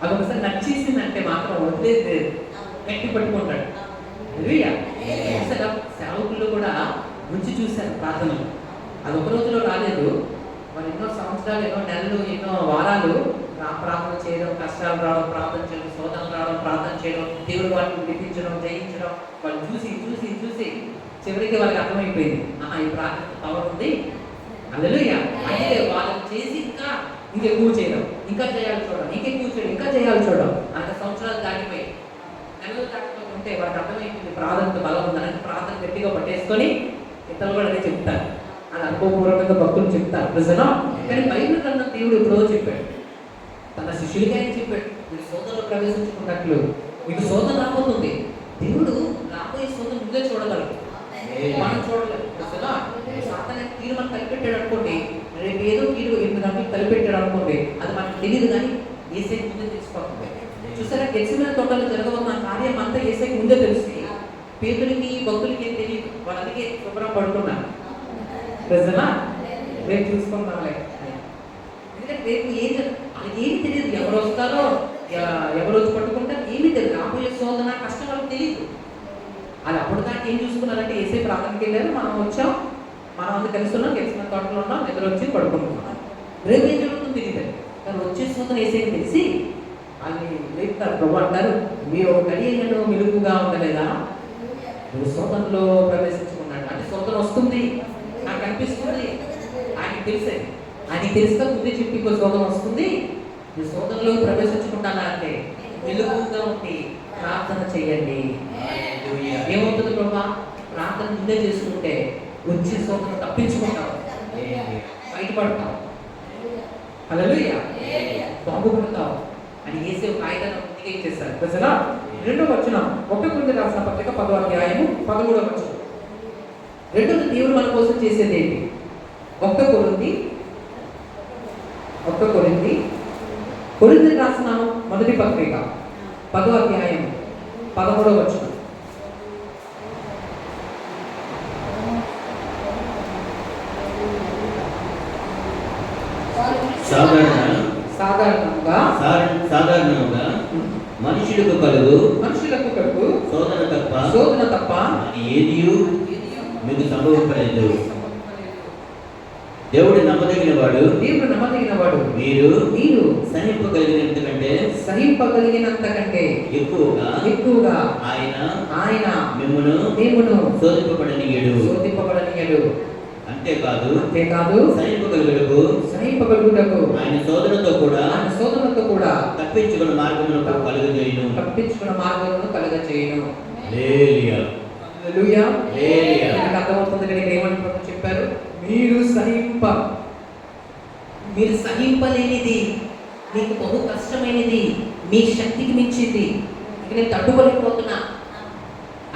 [SPEAKER 1] అది ఒకసారి నచ్చేసిందంటే మాత్రం వదిలేదు, గట్టి పట్టుకుంటాడు. సేవకులు కూడా రుచి చూశారు ప్రార్థనలు. అది ఒక రోజులో రాలేదు. మరి ఎన్నో సంవత్సరాలు, ఎన్నో నెలలు, ఎన్నో వారాలు ప్రార్థన చేయడం, కష్టాలు రావడం, ప్రార్థన చేయడం, శోధనలు రావడం, ప్రార్థన చేయడం, దేవుడు వాటిని విడిపించడం, జయించడం, వాళ్ళు చూసి చూసి చూసి చివరికి వాళ్ళకి అర్థమైపోయింది, ఈ ప్రార్థన పవర్ ఉంది. హల్లెలూయా. అంటే వాళ్ళని చేసి ఇంకెక్కువ చేయడం, ఇంకా చేయాలి చూడడం, ఇంకెక్కువ చేయడం, ఇంకా చేయాలి చూడడం. 100 సంవత్సరాలు దాటిపోయి, నెలలు దాటిపోయి ఉంటే వాడికి అర్థమైంది ప్రార్థనకు బలం ఉందని ప్రార్థన గట్టిగా పట్టేసుకొని ఇతరులు కూడా అదే చెప్తారు. అది అనుభవపూర్వకంగా భక్తులు చెప్తారు నిజమా. కానీ బైబిల్ కన్నా దేవుడు ఎప్పుడో చెప్పాడు, తన శిష్యులకి ఆయన చెప్పాడు, మీరు శోధనలో ప్రవేశించుకున్నట్లు మీకు శోధన రాబోతుంది. దేవుడు రాబోయే శోధన ముందే చూడగలరు, మనం చూడలేదు. నిజమా. సాతాను కీడు మనం కలిపెట్టాడు అనుకోండి, రేపు ఏదో కీడు 8 గంటలకు కలిపెట్టాడు అనుకోండి, అది మనకు తెలియదు కానీ ఏసైకి ముందే తెలిసిపోతుంది. చూసారా, గెత్సేమనే తోటలో జరగబోతున్న కార్యం అంతా ఏసైకి ముందే తెలుస్తుంది. పేదలకి భక్తులకి ఏం తెలియదు, వాళ్ళకి శుభ్రం పడుకున్నారు. నిజమా. రేపు చూసుకుంటాంలే, ఎందుకంటే రేపు వాళ్ళకి ఏమి తెలియదు, ఎవరు వస్తారో ఎవరు వచ్చి పట్టుకుంటారో ఏమీ తెలియదు. రాబోయే శోధన కష్టం వాళ్ళకి తెలియదు. అది అప్పుడు దాకా ఏం చూసుకున్నారంటే ఏసై ప్రార్థనకి వెళ్ళారు, మనం వచ్చాం, మనం అంతా కలిసి ఉన్నాం, గెలిచిన తోటలో ఉన్నాం, నిద్ర వచ్చి పడుకుంటున్నాం. రేపు ఏం జరుగుతుందో తెలియదు. కానీ వచ్చే శోధన ఏసైకి తెలిసి వాళ్ళని లేపుతారు. ప్రభు అంటారు, మీరు ఒక గడియలను మెలుగుగా ఉండలేదా, మీరు శోధనలో ప్రవేశించుకున్నాడు. అంటే శోధన వస్తుంది నాకు అనిపిస్తుంది, ఆయనకి తెలిసేది. ఆయనకి తెలిస్తే ముందే చెప్పి ఇంకో శోధన వస్తుంది, మీరు శోధనలో ప్రవేశించుకుంటానా అంటే మెలుగుగా ఉండి ప్రార్థన చేయండి. ఏమవుతుంది ప్రభా, ప్రార్థన ముందే చేసుకుంటే వచ్చే శోధన తప్పించుకుంటాం, బయటపడతాం, హల్లెలూయా, బాగుపడతాం అని వేసే ఒక ఆయన ముందుగా ఇచ్చేస్తారు. ప్రజలా 2వ వచనం 1 కొరింథీయులకు రాసిన పత్రిక 10వ అధ్యాయము 13వ వచనం. రెండోది దేవుడు మన కోసం చేసేది ఏంటి? 1 కొరింథీయులకు రాసిన మొదటి పత్రిక 10వ అధ్యాయం 13వ వచనం.
[SPEAKER 2] సాధారణంగా మనుషులకు కలుగు శోధన తప్ప ఏదియూ మీకు సంభవింపలేదు. దేవుడు నమ్మదగిన వాడు, మీరు సహింపగలిగినంత కంటే ఎక్కువగా ఆయన మిమ్మును శోధింపబడనీయడు. అంతేకాదు సహింపగలుగుటకు ఆయన శోధనతో కూడా తప్పించుకున్న మార్గమును కలుగజేయును. హల్లెలూయా. అర్థమవుతుంది కదా ఏమంటారు చెప్పారు, మీరు సహింపలేనిది, మీకు బహు కష్టమైనది, మీ శక్తికి మించింది, ఇక నేను తట్టుకోలేకపోతున్నా,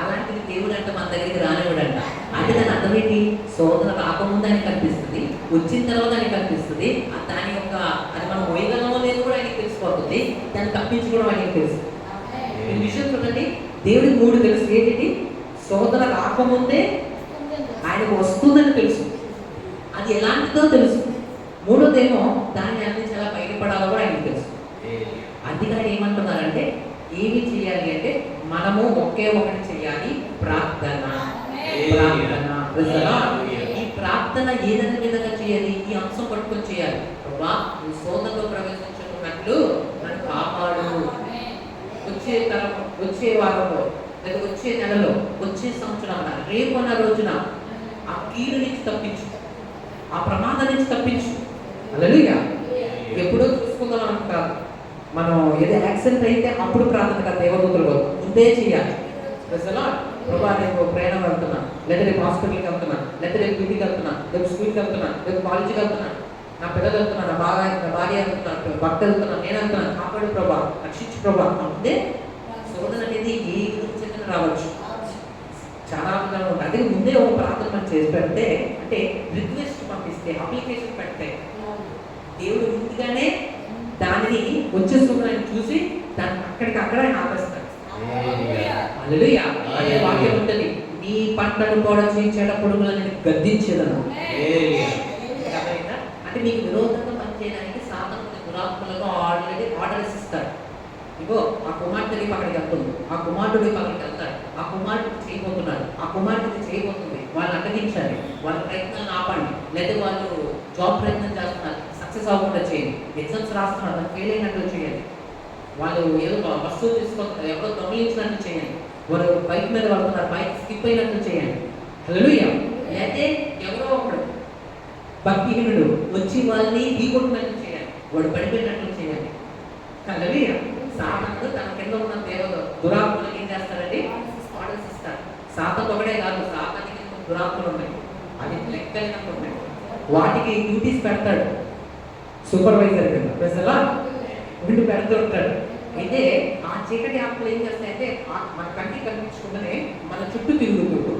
[SPEAKER 2] అలాంటిది దేవుడు అంటే మన దగ్గరికి రానివ్వడంట. అంటే దాని అర్థం ఏంటి? శోధన రాకముందు ఆయనకి కనిపిస్తుంది, వచ్చిన తర్వాత ఆయనకి కనిపిస్తుంది, దాని యొక్క అది మనం మోయగలమో లేదు కూడా ఆయనకి తెలిసిపోతుంది, దాన్ని తప్పించుకోవడం ఆయనకి తెలుసు. ఈ విషయం చూడండి, దేవుడికి 3 తెలుసు. ఏంటి? శోధన రాకముందే ఆయనకు వస్తుందని తెలుసు, అది ఎలాంటిదో తెలుసు. 3వదేమో దాన్ని అన్ని చాలా బయటపడాలో కూడా ఆయనకు తెలుసు. అందుకని ఆయన ఏమంటున్నారంటే ఏమి చేయాలి అంటే మనము ఒకే ఒకటి చేయాలి, ప్రార్థన. ఈ ప్రార్థన ఏదైనా విధంగా చేయాలి, ఈ అంశం పట్టుకొని చేయాలి. ప్రభా, నువ్వు శోధనలో ప్రవేశించుకున్నట్లు నన్ను కాపాడు. వచ్చే వారంలో లేదా వచ్చే నెలలో, వచ్చే సంవత్సరం, రేపు అన్న రోజున ఆ కీడు నుంచి తప్పించు, ఆ ప్రమాదం నుంచి తప్పించు. హల్లెలూయా. ఎప్పుడో చూసుకుందాం అనుకుంటారు మనం, ఏదో యాక్సిడెంట్ అయితే అప్పుడు ప్రార్థన కాదు, దేవదూతలు ముందే చేయాలి. ప్రభా, నేను ప్రయాణం వెళ్తున్నా, లేదా రేపు హాస్పిటల్కి వెళ్తున్నా, లేదా రేపు ఇంటికి వెళ్తున్నా, రేపు స్కూల్కి వెళ్తున్నా, రేపు కాలేజీకి వెళ్తున్నా, నా పిల్లలు వెళ్తున్నా, నా భార్య వెళ్తున్నా, భర్త వెళ్తున్నా, నేను వెళ్తున్నా, కాపాడు ప్రభా, రక్షించు ప్రభా. అంటే శోధన అనేది ఏ గురించి రావచ్చు, చాలా విధాలు ఉంటాయి. అదే ముందే ఒక ప్రార్థన మనం చేసి పెడితే, అంటే రిక్వెస్ట్ పంపిస్తే, అప్లికేషన్ పెడితే దేవుడు ముందుగానే దానిని వచ్చే శోధన చూసి దాన్ని అక్కడికక్కడ ఆయన ఆపేస్తాడు. హల్లెలూయా. అదే వాక్యం ఉంటుంది, నీ పంటను కూడా చేయించేట పొడుగులను నేను గద్దించేదను. అంటే మీకు విరోధంగా పనిచేయడానికి సాతాను దురాత్మలకు ఆర్డర్ ఇస్తాడు. ఇగో ఆ కుమార్తె రేపు అక్కడికి వెళ్తుంది, ఆ కుమారుడు రేపు అక్కడికి వెళ్తాడు, ఆ కుమారుడు చేయబోతున్నాడు, ఆ కుమార్తె చేయబోతుంది, వాళ్ళని అడ్డగించాలి, వాళ్ళ ప్రయత్నాలను ఆపండి, లేదా వాళ్ళు జాబ్ ప్రయత్నం చేస్తున్నారు, సక్సెస్ అవ్వకుండా చేయండి, ఎగ్జామ్స్ రాస్తున్నారు, దాన్ని ఫెయిల్ అయినట్లు చేయండి, వాళ్ళు ఏదో వస్తువు తీసుకుంటారు, ఎవరో దొంగిలించినట్లు చేయండి, వారు బైక్ మీద వెళ్తున్నారు, బైక్ స్కిప్ అయినట్లు చేయండి. హల్లెలూయా. లేకపోతే ఎవరో ఒకడు భక్తిహీనుడు వచ్చి వాళ్ళని ఢీకొట్టినట్లు చేయాలి, వాడు పడిపోయినట్లు చేయాలి. హల్లెలూయా. సాతానుడు తన కింద ఉన్న దురాత్మలకి చేస్తాడండి? ఆర్డర్స్ ఇస్తాడు. సాతాను ఒకటే కాదు, సాతానికి దురాత్మలు ఉన్నాయి, అవి లెక్కలేనంత ఉన్నాయి. వాటికి డ్యూటీస్ పెడతాడు సూపర్వైజర్ కింద. ప్రజలా వీళ్ళు పెడుతూ ఉంటాడు. అయితే ఆ చీకటి ఆత్మలు ఏం చేస్తాయంటే మన కంటికి కనిపించకుండానే మన చుట్టూ తిరుగుతూ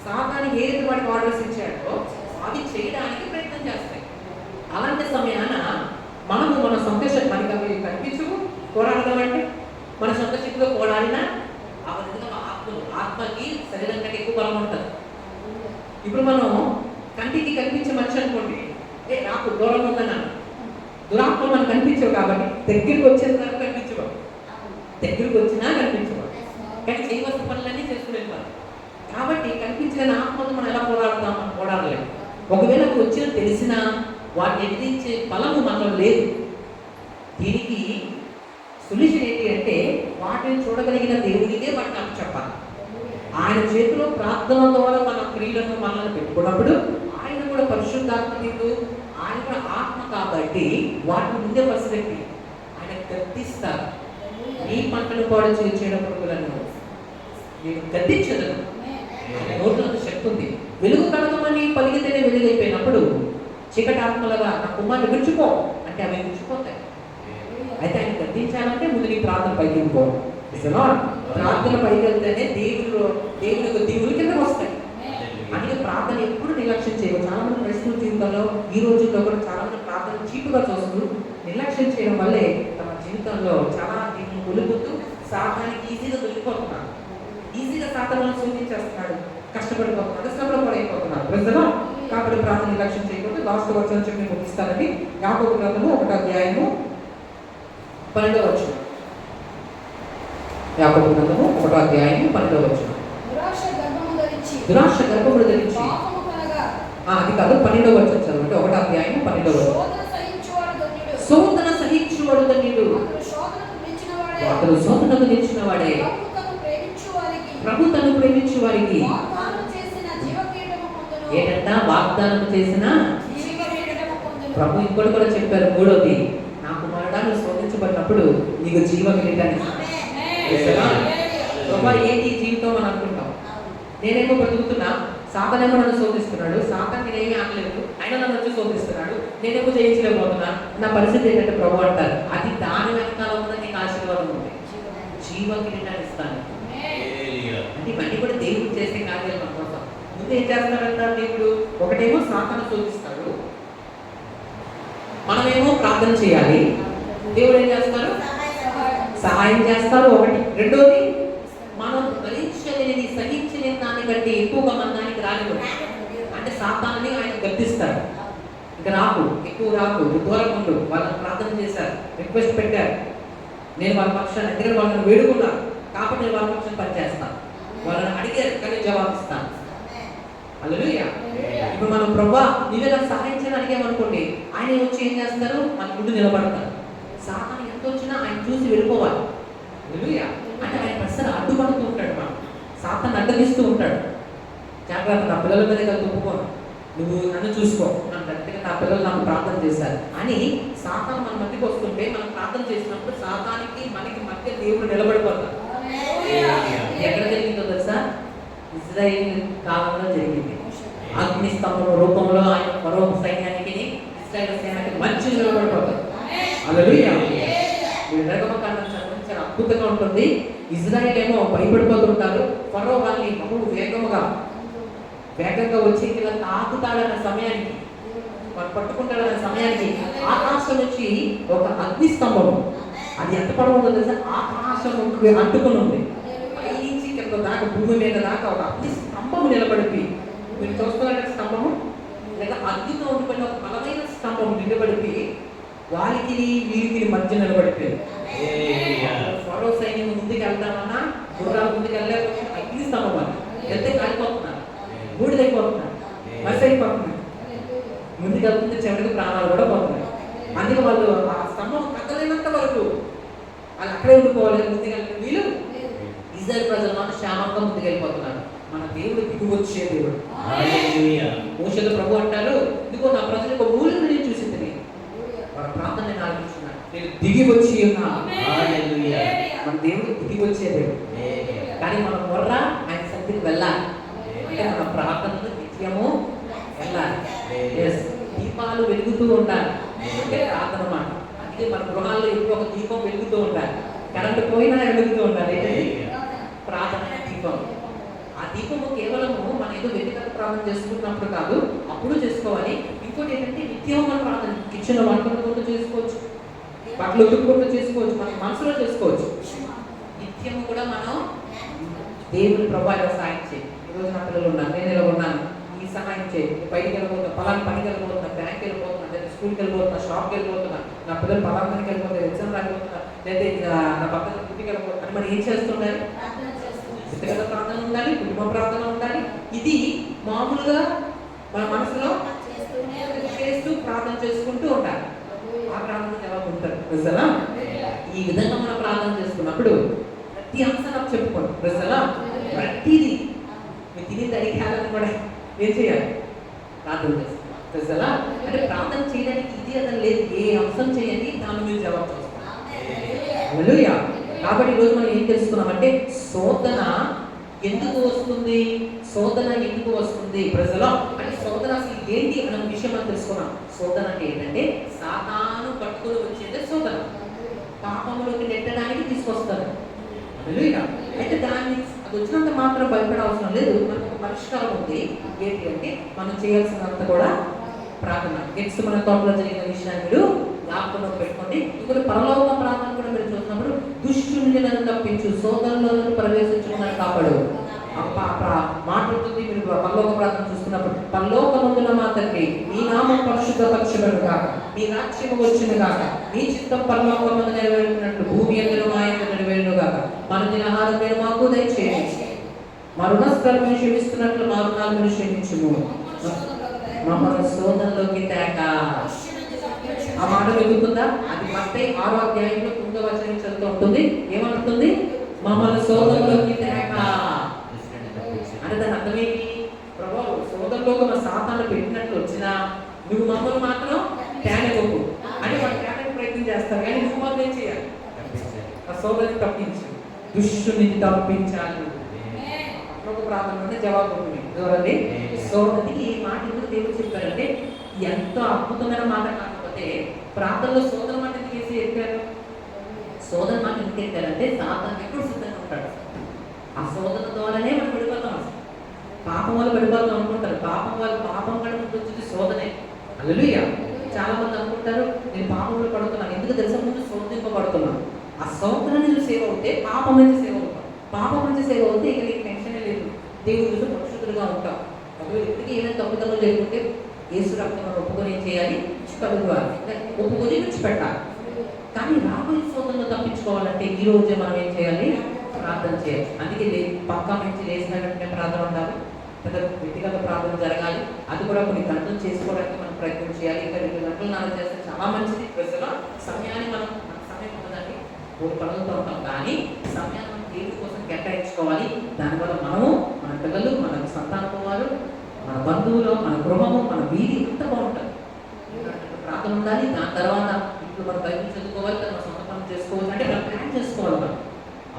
[SPEAKER 2] సాతానికి ఏది వాడికి ఆర్డర్స్ ఇచ్చాడో అవి చేయడానికి ప్రయత్నం చేస్తాయి. అలాంటి సమయాన మనము మన సొంత శక్తి, మనకి అవి కనిపించవు, పోరాడదామంటే మన సొంత శక్తిలో పోరాడినా ఆ విధంగా ఆత్మకి శరీరం కంటే ఎక్కువ బలం ఉంటుంది. ఇప్పుడు మనం కంటికి కనిపించే మనిషి అనుకోండి, నాకు దూరంగా ఉందన్నాను, దురాత్మ మనకు కనిపించవు కాబట్టి దగ్గరికి వచ్చేంత వరకు కనిపించవు, దగ్గరికి వచ్చినా కనిపించవు, కానీ చేయవలసిన పనులన్నీ చేసుకునేవారు. కాబట్టి కనిపించిన ఆత్మతో మనం ఎలా పోరాడతాం? మనం పోరాడలేము. ఒకవేళ అది వచ్చిన తెలిసినా వాటిని ఎదిరించే బలము మనలో లేదు. దీనికి సొల్యూషన్ ఏంటి అంటే వాటిని చూడగలిగిన దేవుడికే వాటిని అప్పచెప్పాలి. ఆయన చేతిలో ప్రార్థన ద్వారా మన క్రియలను మనల్ని పెట్టుకున్నప్పుడు ఆయన కూడా పరిశుద్ధాత్మ దేవుడు, ఆయన కూడా ఆత్మ కాబట్టి వాటిని ముందే పరిస్థితి ఆయన గద్దిస్తారు. నీ పంటను కూడా చేయడం పురుగులను నేను గద్దించదను. నోట్లో శక్తి ఉంది. వెలుగు కలగమని పలికితేనే వెలుగైపోయినప్పుడు చీకటి ఆత్మలుగా నా కుమారుని విడిచిపో అంటే అవి విడిచిపోతాయి. అయితే ఆయన గద్దించాలంటే ముందు నీ ప్రార్థన పైకి వెళ్ళిపో. ప్రార్థన పైకి వెళ్తేనే దేవుడి కింద వస్తాయి. అందుకే ప్రార్థన ఎప్పుడు నిర్లక్ష్యం చేయవు. చాలా మంది క్రైస్తవ జీవితంలో ఈ రోజుల్లో కూడా చాలా మంది ప్రార్థన చీపుగా చూస్తూ నిర్లక్ష్యం చేయడం వల్లే తమ జీవితంలో చాలా దీన్ని కొలుపుతూ సాతానికి ఈజీగా దొరికిపోతున్నారు. ఈజీగా సాతాను సూచించేస్తున్నాడు, కష్టపడిపోతున్నాడు, శ్రమలో పడైపోతున్నారు. ప్రజలు కాబట్టి ప్రార్థన నిర్లక్ష్యం చేయకుండా లాస్ట్ వచనం చెప్పి ముగిస్తానండి. యాకోబు గ్రంథము 1వ అధ్యాయము 12వ వచనం. యాకోబు గ్రంథము 1వ అధ్యాయము 12వ వచనం. దురాశ గర్భములు ధరించి అది కాదు, 12వ వచనం చదవండి. 1వ అధ్యాయము 12వ వచనం. శోధన సహించువాడు ధన్యుడు, అతడు శోధనకు నిలిచిన వాడే. ప్రభు తను ప్రేమించు వారికి ఏంటంటే వాగ్దానం చేసిన ప్రభు ఇంకోటి కూడా చెప్పారు. మూడోది, నా కుమారుడు శోధించబడినప్పుడు నీకు జీవ కిరీటాన్ని ప్రభా. ఏంటి జీవితం అని అనుకుంటాం. నేనేమో బ్రతుకుతున్నా, సాతానేమో నన్ను శోధిస్తున్నాడు, సాతాన్ నేనేమీ ఆగలేదు, ఆయన నన్ను వచ్చి శోధిస్తున్నాడు, నేనేమో జయించలేకపోతున్నా, నా పరిస్థితి ఏంటంటే ప్రభు అంటారు, అది దాని వెనకాల ఉందని నీకు ఆశీర్వాదం ఉంది, జీవ కిరీటాన్ని ఇస్తాను. అంటే ఇవన్నీ కూడా దేవుడు చేసే కార్యాలు మన కోసం. ముందు ఏం చేస్తాడంటారు దేవుడు? ఒకటేమో సాతాను శోధిస్తాడు, మనమేమో ప్రార్థన చేయాలి, దేవుడు ఏం చేస్తారు? సహాయం చేస్తారు. ఒకటి. రెండోది, మనం భరించలేని సహించలేని దానికంటే ఎక్కువగా మన దానికి రాలేదు అంటే సాతాన్ని ఆయన గద్దిస్తాడు. ఇక రాకు, ఎక్కువ రాకు, దూరం ఉండు. వాళ్ళని ప్రార్థన చేశారు, రిక్వెస్ట్ పెట్టారు, నేను వాళ్ళ పక్షాన్ని, ఎందుకంటే వాళ్ళని వేడుకున్నాను కాబట్టి నేను వాళ్ళ పక్షాన్ని పనిచేస్తాను. వాళ్ళని అడిగారు కానీ జవాబిస్తాను. హల్లెలూయా. ఇప్పుడు మనం ప్రభా నీవే నాకు సహాయం చేయని అడిగామనుకోండి, ఆయన వచ్చి ఏం చేస్తారు? మన ముందు నిలబడతారు. సాతాను ఎంత వచ్చినా ఆయన చూసి వెళ్ళిపోవాలి. హల్లెలూయా. అంటే ఆయన ప్రశ్న అడ్డుపడుతూ ఉంటాడు, మనం సాతాన్ని అడ్డగిస్తూ ఉంటాడు. జాగ్రత్త, నా పిల్లల మీద తుప్పుకోను, నువ్వు నన్ను చూసుకో, నన్ను గట్టిగా నా పిల్లలు నాకు ప్రార్థన చేశారు అని సాతాను మన మధ్యకి వస్తుంటే మనం ప్రార్థన చేసినప్పుడు సాతానికి మనకి మధ్య దేవుడు నిలబడిపోతారు. ఎక్కడ జరిగిందో తెలుసా? ఇజ్రాయేల్ కాలంలో జరిగింది. అగ్ని స్తంభం రూపంలో ఆయన మరో సైన్యానికి, ఇజ్రాయేల్ సైన్యానికి మంచి నిలబడిపోతారు. హల్లెలూయా. నిర్గమకాండం చదవండి, చాలా అద్భుతంగా ఉంటుంది. ఇజ్రాయేల్ ఏమో భయపడిపోతుంటారు, ఫరో వాళ్ళని వేగంగా వచ్చి ఇలా తాకుతాడన్న సమయానికి, వాళ్ళు పట్టుకుంటాడన్న సమయానికి ఆకాశం నుంచి ఒక అగ్ని స్తంభం, అది ఎంత పడవ తెలుసా? ఆకాశం అంటుకుని ఉంది, పైనుంచి కింద దాకా భూమి మీద దాకా ఒక అగ్ని స్తంభం నిలబడిపి, మీరు చూస్తున్న స్తంభము లేదా అగ్నితో ఉండిపోయిన ఒక బలమైన స్తంభం నిలబడిపి వారికి వీరికి మధ్య నిలబడిపోయింది. ఫరో సైన్యం ముందుకు వెళ్తామన్నా గుర్రాలు ముందుకు వెళ్ళలేకపోతే అగ్ని స్తంభం అని వెళ్తే కాలిపోతున్నారు, బూడిదైపోతున్నారు, బస్ అయిపోతున్నారు, ముందుకు వెళ్తుంటే చివరికి ప్రాణాలు కూడా పోతున్నాయి. అందుకే వాళ్ళు ఆ స్తంభం కదలేనంత వరకు వాళ్ళు అక్కడే ఉండిపోవాలి. ముందుకు వెళ్ళిన వీళ్ళు ఇజ్రాయేల్ ప్రజలు మాత్రం క్షేమంగా ముందుకు వెళ్ళిపోతున్నారు. మన దేవుడు దిగి వచ్చే దేవుడు. మోషేతో ప్రభు అంటారు, ఇదిగో నా ప్రజలు ఒక మూలను నేను చూసింది, వాళ్ళ ప్రార్థన నేను ఆలోచిస్తున్నాను, నేను దిగి వచ్చి ఉన్నా. మన దేవుడు దిగి వచ్చే దేవుడు. కానీ మన మొర్ర ఆయన సన్నిధికి వెళ్ళాలి. అంటే మన ప్రార్థనలు నిత్యము వెళ్ళాలి. ఎస్, దీపాలు వెలుగుతూ ఉండాలి అంటే ప్రార్థన మాట. అందుకే మన గృహాల్లో ఎప్పుడు ఒక దీపం వెలుగుతూ ఉండాలి. కరెంటు పోయినా వెలుగుతూ ఉండాలి. ఏంటంటే ప్రార్థన దీపం. ఆ దీపము కేవలము మన ఏదో వ్యక్తిగత ప్రార్థన చేసుకున్నప్పుడు కాదు, అప్పుడు చేసుకోవాలి. ఇంకోటి ఏంటంటే నిత్యం మన ప్రార్థన కిచెన్ వంటలు చేసుకోవచ్చు, బట్టలు ఉతుక్కుంటూ చేసుకోవచ్చు, మన మనసులో చేసుకోవచ్చు. నిత్యము కూడా మనం దేవుని ప్రభావం సహాయం చేయి. ఈరోజు నా పిల్లలు ఉన్నారు, నేను ఇలా ఉన్నాను, ఈ సహాయం చేయి. బయటికి వెళ్ళిపోతున్నా, పలానా పనికి వెళ్ళిపోతున్నా, బ్యాంక్కి వెళ్ళిపోతున్నా, లేదా స్కూల్కి వెళ్ళిపోతున్నా, షాప్కి వెళ్ళిపోతున్నా, నా పిల్లలు పలానా పనికి వెళ్ళిపోతున్నారు, ఎగ్జామ్ రాకపోతున్నా, లేదా నా పక్కన ఇంటికి వెళ్ళిపోతున్నా అని మనం ఏం చేస్తుండాలి? వ్యక్తిగత ప్రార్థన ఉండాలి, కుటుంబ ప్రార్థన ఉండాలి. ఇది మామూలుగా మన మనసులో చేస్తూ ప్రార్థన చేసుకుంటూ ఉండాలి. ఆ ప్రార్థన జవాబు ఉంటారు. ప్రజలా ఈ విధంగా మనం ప్రార్థన చేసుకున్నప్పుడు ప్రతి అంశాలు చెప్పుకోండి. ప్రజలా ప్రతిదీ మీరు తినేది అడిగాలని కూడా ఏం చేయాలి? ప్రార్థన చేస్తాం. ప్రజలా అంటే ప్రార్థన చేయడానికి ఇది అదని లేదు, ఏ అంశం చేయండి దాన్ని మీరు జవాబు చేస్తారు. హల్లెలూయా. కాబట్టి ఈరోజు మనం ఏం తెలుసుకున్నామంటే శోధన ఎందుకు వస్తుంది, శోధన ఎందుకు వస్తుంది ప్రజలో అంటే శోధన అసలు ఏంటి అన్న విషయం మనం తెలుసుకున్నాం. శోధన అంటే ఏంటంటే సాతాను పట్టుకుని వచ్చేదే శోధన, పాపంలోకి నెట్టడానికి తీసుకొస్తారు. హల్లెలూయా. అయితే దాన్ని అది వచ్చినంత మాత్రం భయపడవసరం లేదు. మనకు ఒక పరిష్కారం ఉంది. ఏంటి అంటే మనం చేయాల్సినంత కూడా ప్రార్థన. నెక్స్ట్ మన తోటలో జరిగిన విషయాన్ని మీరు జ్ఞాపకంలో పెట్టుకోండి. ఇంకొక పరలోక ప్రార్థన కూడా మీరు చూసినప్పుడు దుష్టుని నన్ను తప్పించు, శోధనలో ప్రవేశించుకున్నాను కాపాడు మాట ఉంటుంది. మీరు పరలోక ప్రార్థన చూస్తున్నప్పుడు పరలోకమందున మా తండ్రి మీ నామం పరిశుద్ధపరచబడును గాక, మీ రాజ్యము వచ్చును గాక, మీ చిత్తం పరలోకమందు నెరవేరుతున్నట్లు భూమి యందు మా యందు నెరవేరును గాక, మన దినాహారం మీరు మాకు దయచేయండి, మా రుణస్థులను క్షమిస్తున్నట్లు మా రుణాలు మీరు క్షమించుము, మమ్మల్ని శోధనలోకి తేక. ఆ మాట వెలుగుతుందా? అది మత్తయి 6వ అధ్యాయంలో 9వ వచనం చదువుతూ ఉంటుంది. ఏమంటుంది? మమ్మల్ని శోధనలోకి తేక అంటే దాని అర్థమేంటి? ప్రభావం శోధనలోకి మన సాతాను పెట్టినట్లు వచ్చినా నువ్వు మమ్మల్ని మాత్రం తేనెవ్వకు అంటే వాళ్ళు తేడానికి ప్రయత్నం చేస్తారు, కానీ నువ్వు మాత్రం ఏం చేయాలి? ఆ శోధనని తప్పించు, దుష్టుని తప్పించాలి. ఒక ప్రార్థనలోనే జవాబు ఉంటుంది. చూడండి, శోధనకి ఈ మాట ఎందుకు దేవుడు చెప్పారంటే ఎంతో అద్భుతమైన మాట. కాకపోతే ప్రార్థనలో శోధన మాట ఎందుకు వేసి ఎత్తారు? శోధన మాట ఎందుకు ఎత్తారంటే సాతాను ఎప్పుడు సిద్ధంగా ఉంటాడు. ఆ శోధన ద్వారానే మనం పడిపోతాం. అసలు పాపం వల్ల పడిపోతాం అనుకుంటారు. పాపం కంటే ముందు వచ్చింది శోధనే. హల్లెలూయా. చాలా మంది అనుకుంటారు నేను పాపంలో పడుతున్నాను, ఎందుకు తెలుసా? ముందు శోధింపబడుతున్నాను. ఆ శోధన నుంచి సేవ అవుతే పాపం నుంచి సేవ అవుతాం. పాపం నుంచి సేవ అవుతే ఇక నీకు టెన్షనే లేదు, దేవుడి చూసి పరిశుద్ధులుగా ఉంటాం. ఒకవేళ ఇప్పటికీ ఏమైనా తప్పుదమ్ములు లేకుంటే యేసు రక్తం ఒప్పుకొని ఏం చేయాలి? కలుగువాలి, ఒప్పుకొని విడిచిపెట్టాలి. కానీ రాబోయే శోధనలో తప్పించుకోవాలంటే ఈ రోజే మనం ఏం చేయాలి? ప్రార్థన చేయాలి. అందుకే పక్కా నుంచి లేచిన వెంటనే ప్రార్థన ఉండాలి, పెద్ద వ్యక్తిగత ప్రార్థన జరగాలి. అది కూడా కొన్ని గంటలు చేసుకోవడానికి మనం ప్రయత్నం చేయాలి. ఇంకా 2 గంటలు నాలుగు చేస్తే చాలా మంచిది. ప్రజల సమయాన్ని మన సమయం ఉన్నదండి, 3 పనులతో ఉంటాం, కానీ సమయాన్ని మనం దేవుడి కోసం కేటాయించుకోవాలి. దానివల్ల మనము, మన పిల్లలు, మన సంతానం వారు, మన బంధువులు, మన గృహము, మన వీధి అంతా బాగుంటుంది. ప్రార్థన ఉండాలి. దాని తర్వాత ఇప్పుడు మనం బైబిల్ చదువుకోవాలి, మన సొంత పనులు చేసుకోవాలి. అంటే మనం ప్లాన్ చేసుకోవాలి. మనం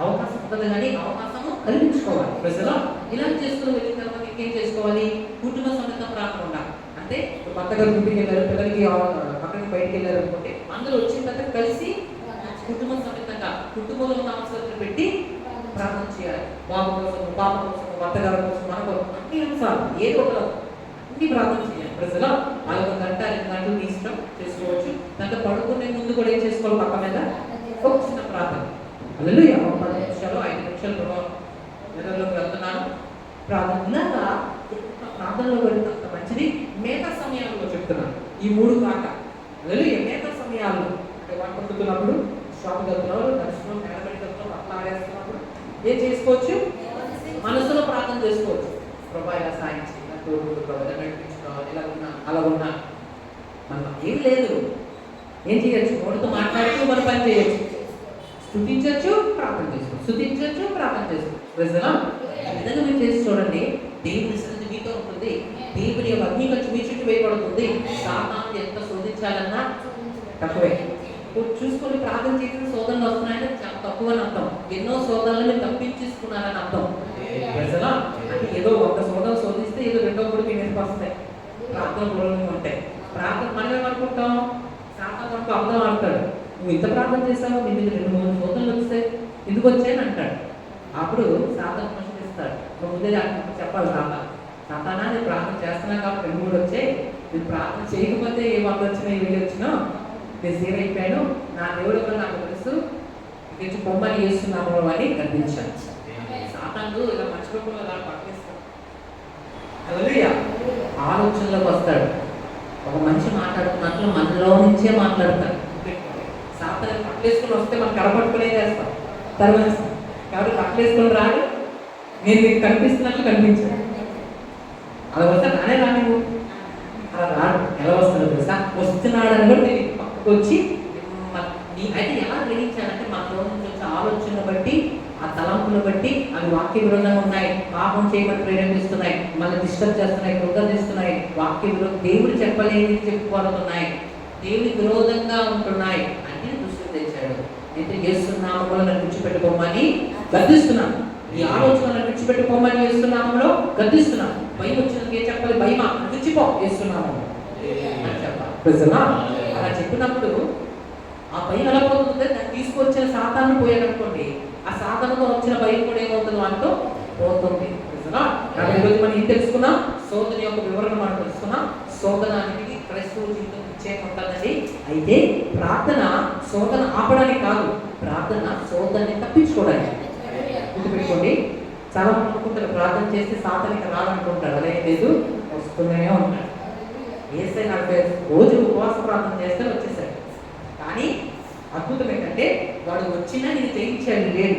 [SPEAKER 2] అవకాశం ఉంటుంది, కానీ అవకాశము కల్పించుకోవాలి. ప్రజలు ఇలా చేసుకుని వెళ్ళిన తర్వాత ఇంకేం చేసుకోవాలి? కుటుంబ సమేత ప్రార్థన ఉండాలి. అంటే కొత్తగా ఇంటికి వెళ్ళారు, పిల్లలకి పక్కకి బయటికి వెళ్ళారు అనుకుంటే అందరూ వచ్చిన తర్వాత కలిసి కుటుంబ సమేతంగా కుటుంబంలో ఉన్న అవసరాలు పెట్టి ప్రార్థన చేయాలి. బాబు కోసం, పాప కోసం, భర్తగారి కోసం, మన కోసం, అన్ని అంశాలు ఏదో ఒకటి అన్ని ప్రార్థన చేయాలి. ప్రజలు వాళ్ళ 1 గంట 2 గంటలు మీ ఇష్టం చేసుకోవచ్చు. దాంట్లో పడుకునే ముందు కూడా ఏం చేసుకోవాలి? పక్క మీద ఒక చిన్న ప్రార్థన. హల్లెలూయా. 10 నిమిషాలు 5 నిమిషాలు నిద్రలోకి వెళ్తున్నాను ప్రార్థన. ఇలాగా ప్రార్థనలో వెళ్తున్నంత మంచిది. మిగతా సమయాల్లో చెప్తున్నాను ఈ 3 కాక. హల్లెలూయా. మిగతా సమయాల్లో అంటే వంట వండుతున్నప్పుడు, షాప్కి వెళ్తున్నప్పుడు, దర్శనం నిలబడి వెళ్తున్నప్పుడు, అట్లా ఆడేస్తున్నప్పుడు ఏం చేసుకోవచ్చు? మనసులో ప్రార్థన చేసుకోవచ్చు. ప్రభా ఇలా సాయం చేయాలి, నడిపించుకోవాలి, ఇలా ఉన్నా అలా ఉన్నా. మనం ఏం లేదు, ఏం చేయొచ్చు? నోటితో మాట్లాడుతూ మన పని చేయొచ్చు, స్తుతించవచ్చు, ప్రార్థన చేసుకోవచ్చు, స్తుతించవచ్చు, ప్రార్థన చేసుకోవచ్చు. ప్రజలా ఈ విధంగా మీరు చేసి చూడండి. దేవుని సన్నిధి మీతో ఉంటుంది. దేవుని యొక్క అగ్ని ఖర్చు మీ చుట్టూ వేయబడుతుంది. సాతాను ఎంత శోధించాలన్నా తక్కువే. ఇప్పుడు చూసుకొని ప్రార్థన చేసిన శోధనలు వస్తున్నాయంటే చాలా తక్కువ అని అర్థం. ఎన్నో శోధనలు మీరు తప్పించేసుకున్నారని అర్థం. ప్రజలా అంటే ఏదో 100 శోధనలు శోధిస్తే ఏదో రెండో కూడా మీ మీదకి వస్తాయి. ప్రార్థన పూర్వకంగా ఉంటాయి. ప్రార్థన మనం ఏమనుకుంటాం, సాతాను మనకు అర్థం ఆడతాడు, నువ్వు ఇంత ప్రార్థన చేసావు, నీ మీద 2-3 శోధనలు వచ్చాయి, ఎందుకు వచ్చాయని అంటాడు. అప్పుడు సాతాను ప్రశ్నిస్తాడు, నువ్వు ముందే చెప్పాలి సాతానా నేను ప్రార్థన చేస్తున్నాను కాబట్టి 2-3 వచ్చాయి, నేను ప్రార్థన చేయకపోతే ఏ 100 వచ్చినా 1000 వచ్చినా నేను సేవ్ అయిపోయాను, నా దేవుడు కూడా నాకు తెలుసు, ఇక పొమ్మని చేస్తున్నాము అని కనిపించాను. సాతాను ఇలా మర్చిపోకుండా అలా పట్టేస్తాడు. హల్లెలూయా. ఆలోచనలోకి వస్తాడు. ఒక మనిషి మాట్లాడుతున్నట్లు మనలో నుంచే మాట్లాడతాడు. సాతాను పట్టేసుకుని వస్తే మనం కడపట్టుకునే చేస్తాం తర్వాత. కాబట్టి పట్టేసుకుని రాడు, నేను మీకు కనిపిస్తున్నట్లు కనిపించాను. అలా వస్తే నానే రానివ్వు, అలా రాడు. ఎలా వస్తాడో తెలుసా, వస్తున్నాడని కూడా నేను పక్కకు వచ్చి అయితే ఎలా గ్రహించానంటే మనలో నుంచి వచ్చే ఆలోచనను బట్టి, ఆ తలంపును బట్టి అవి వాక్య విరోధంగా ఉన్నాయి, పాపం చేయమని ప్రేరేపిస్తున్నాయి, మళ్ళీ డిస్టర్బ్ చేస్తున్నాయి, కృతజ్ఞిస్తున్నాయి, వాక్య విరోధం, దేవుడు చెప్పలేని చెప్పుకోరుతున్నాయి, దేవుడికి విరోధంగా ఉంటున్నాయి అంటే దృష్టి తెచ్చాడు. అయితే చేస్తున్నాము నన్ను విడిచిపెట్టుకోమని గద్దిస్తున్నాను, ఈ ఆలోచనలను విడిచిపెట్టుకోమని చేస్తున్నాములో గద్దిస్తున్నాను. భయం వచ్చినందుకు ఏం చెప్పాలి, భయమా విడిచిపో చేస్తున్నాము అని చెప్పాలి. అలా చెప్పినప్పుడు ఆ భయం ఎలా పోతుందంటే దాన్ని తీసుకొచ్చిన సాతాను పోయాడు అనుకోండి, ఆ సాతానుతో వచ్చిన భయం కూడా ఏమవుతుందో అంటూ పోతుంది. కాబట్టి ఈరోజు మనం ఏం తెలుసుకున్నాం, శోధన యొక్క వివరణ మనం తెలుసుకున్నాం. శోధన అనేది క్రైస్తవ జీవితం ఇచ్చే ఉంటుందండి. అయితే ప్రార్థన శోధన ఆపడానికి కాదు, ప్రార్థన శోధనని తప్పించుకోవడానికి. గుర్తుపెట్టుకోండి, చాలా మంది అనుకుంటారు ప్రార్థన చేస్తే సాతానికి రాదనుకుంటారు, అదే లేదు, వస్తూనే ఉంటాడు. యేసయ్య 40 రోజులు ఉపవాస ప్రార్థన చేస్తే వచ్చేసాడు. కానీ అద్భుతం ఏంటంటే వాడు వచ్చినా నేను జయించాడు లేడు,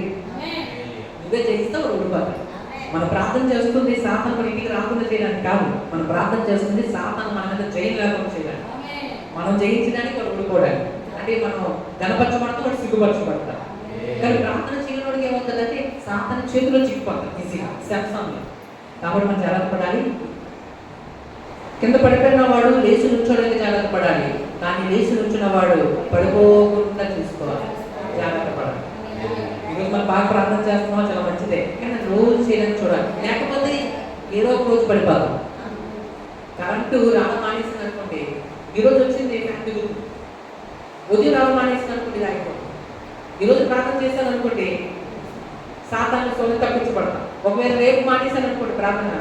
[SPEAKER 2] నువ్వే జయిస్తే వాడు ఓడిపోతాడు. మన ప్రార్థన చేస్తుంది సాతాను మన ఇంటికి రాకుండా చేయడానికి కాదు, మన ప్రార్థన చేస్తుంది సాతాను మన మీద జయం లేకుండా చేయడానికి, మనం జయించడానికి వాడు ఓడిపోవడానికి. అంటే మనం గణపరచబడతాం, వాడు సిగ్గుపరచబడతాం. కానీ ప్రార్థన చేయని వాడికి ఏమవుతుందంటే సాతాను చేతిలో చిక్కిపోతాం ఈజీగా, శాంసంలో. కాబట్టి మనం జాగ్రత్త పడాలి. కింద పడిపోయిన వాడు లేచి నుంచోడానికి జాగ్రత్త పడాలి, కానీ లేచి నుంచిన వాడు పడిపోకుండా చూసుకోవాలి, జాగ్రత్త పడాలి. ఈరోజు మనం బాగా ప్రార్థన చేస్తున్నాం, చాలా మంచిదే, కానీ రోజు చేయడానికి చూడాలి, లేకపోతే ఏదో ఒక రోజు పడిపోతాం. కరెంటు రావడం మానేసింది అనుకోండి, ఈరోజు వచ్చింది ఫ్యాక్టరీ, ఉదయం రావడం మానేసింది అనుకోండి ఇది అయిపోతుంది. ఈరోజు ప్రార్థన చేశాను అనుకోండి సాతాను సోదరు తప్పించబడతాం. ఒకవేళ రేపు మానేశాను అనుకోండి ప్రార్థన,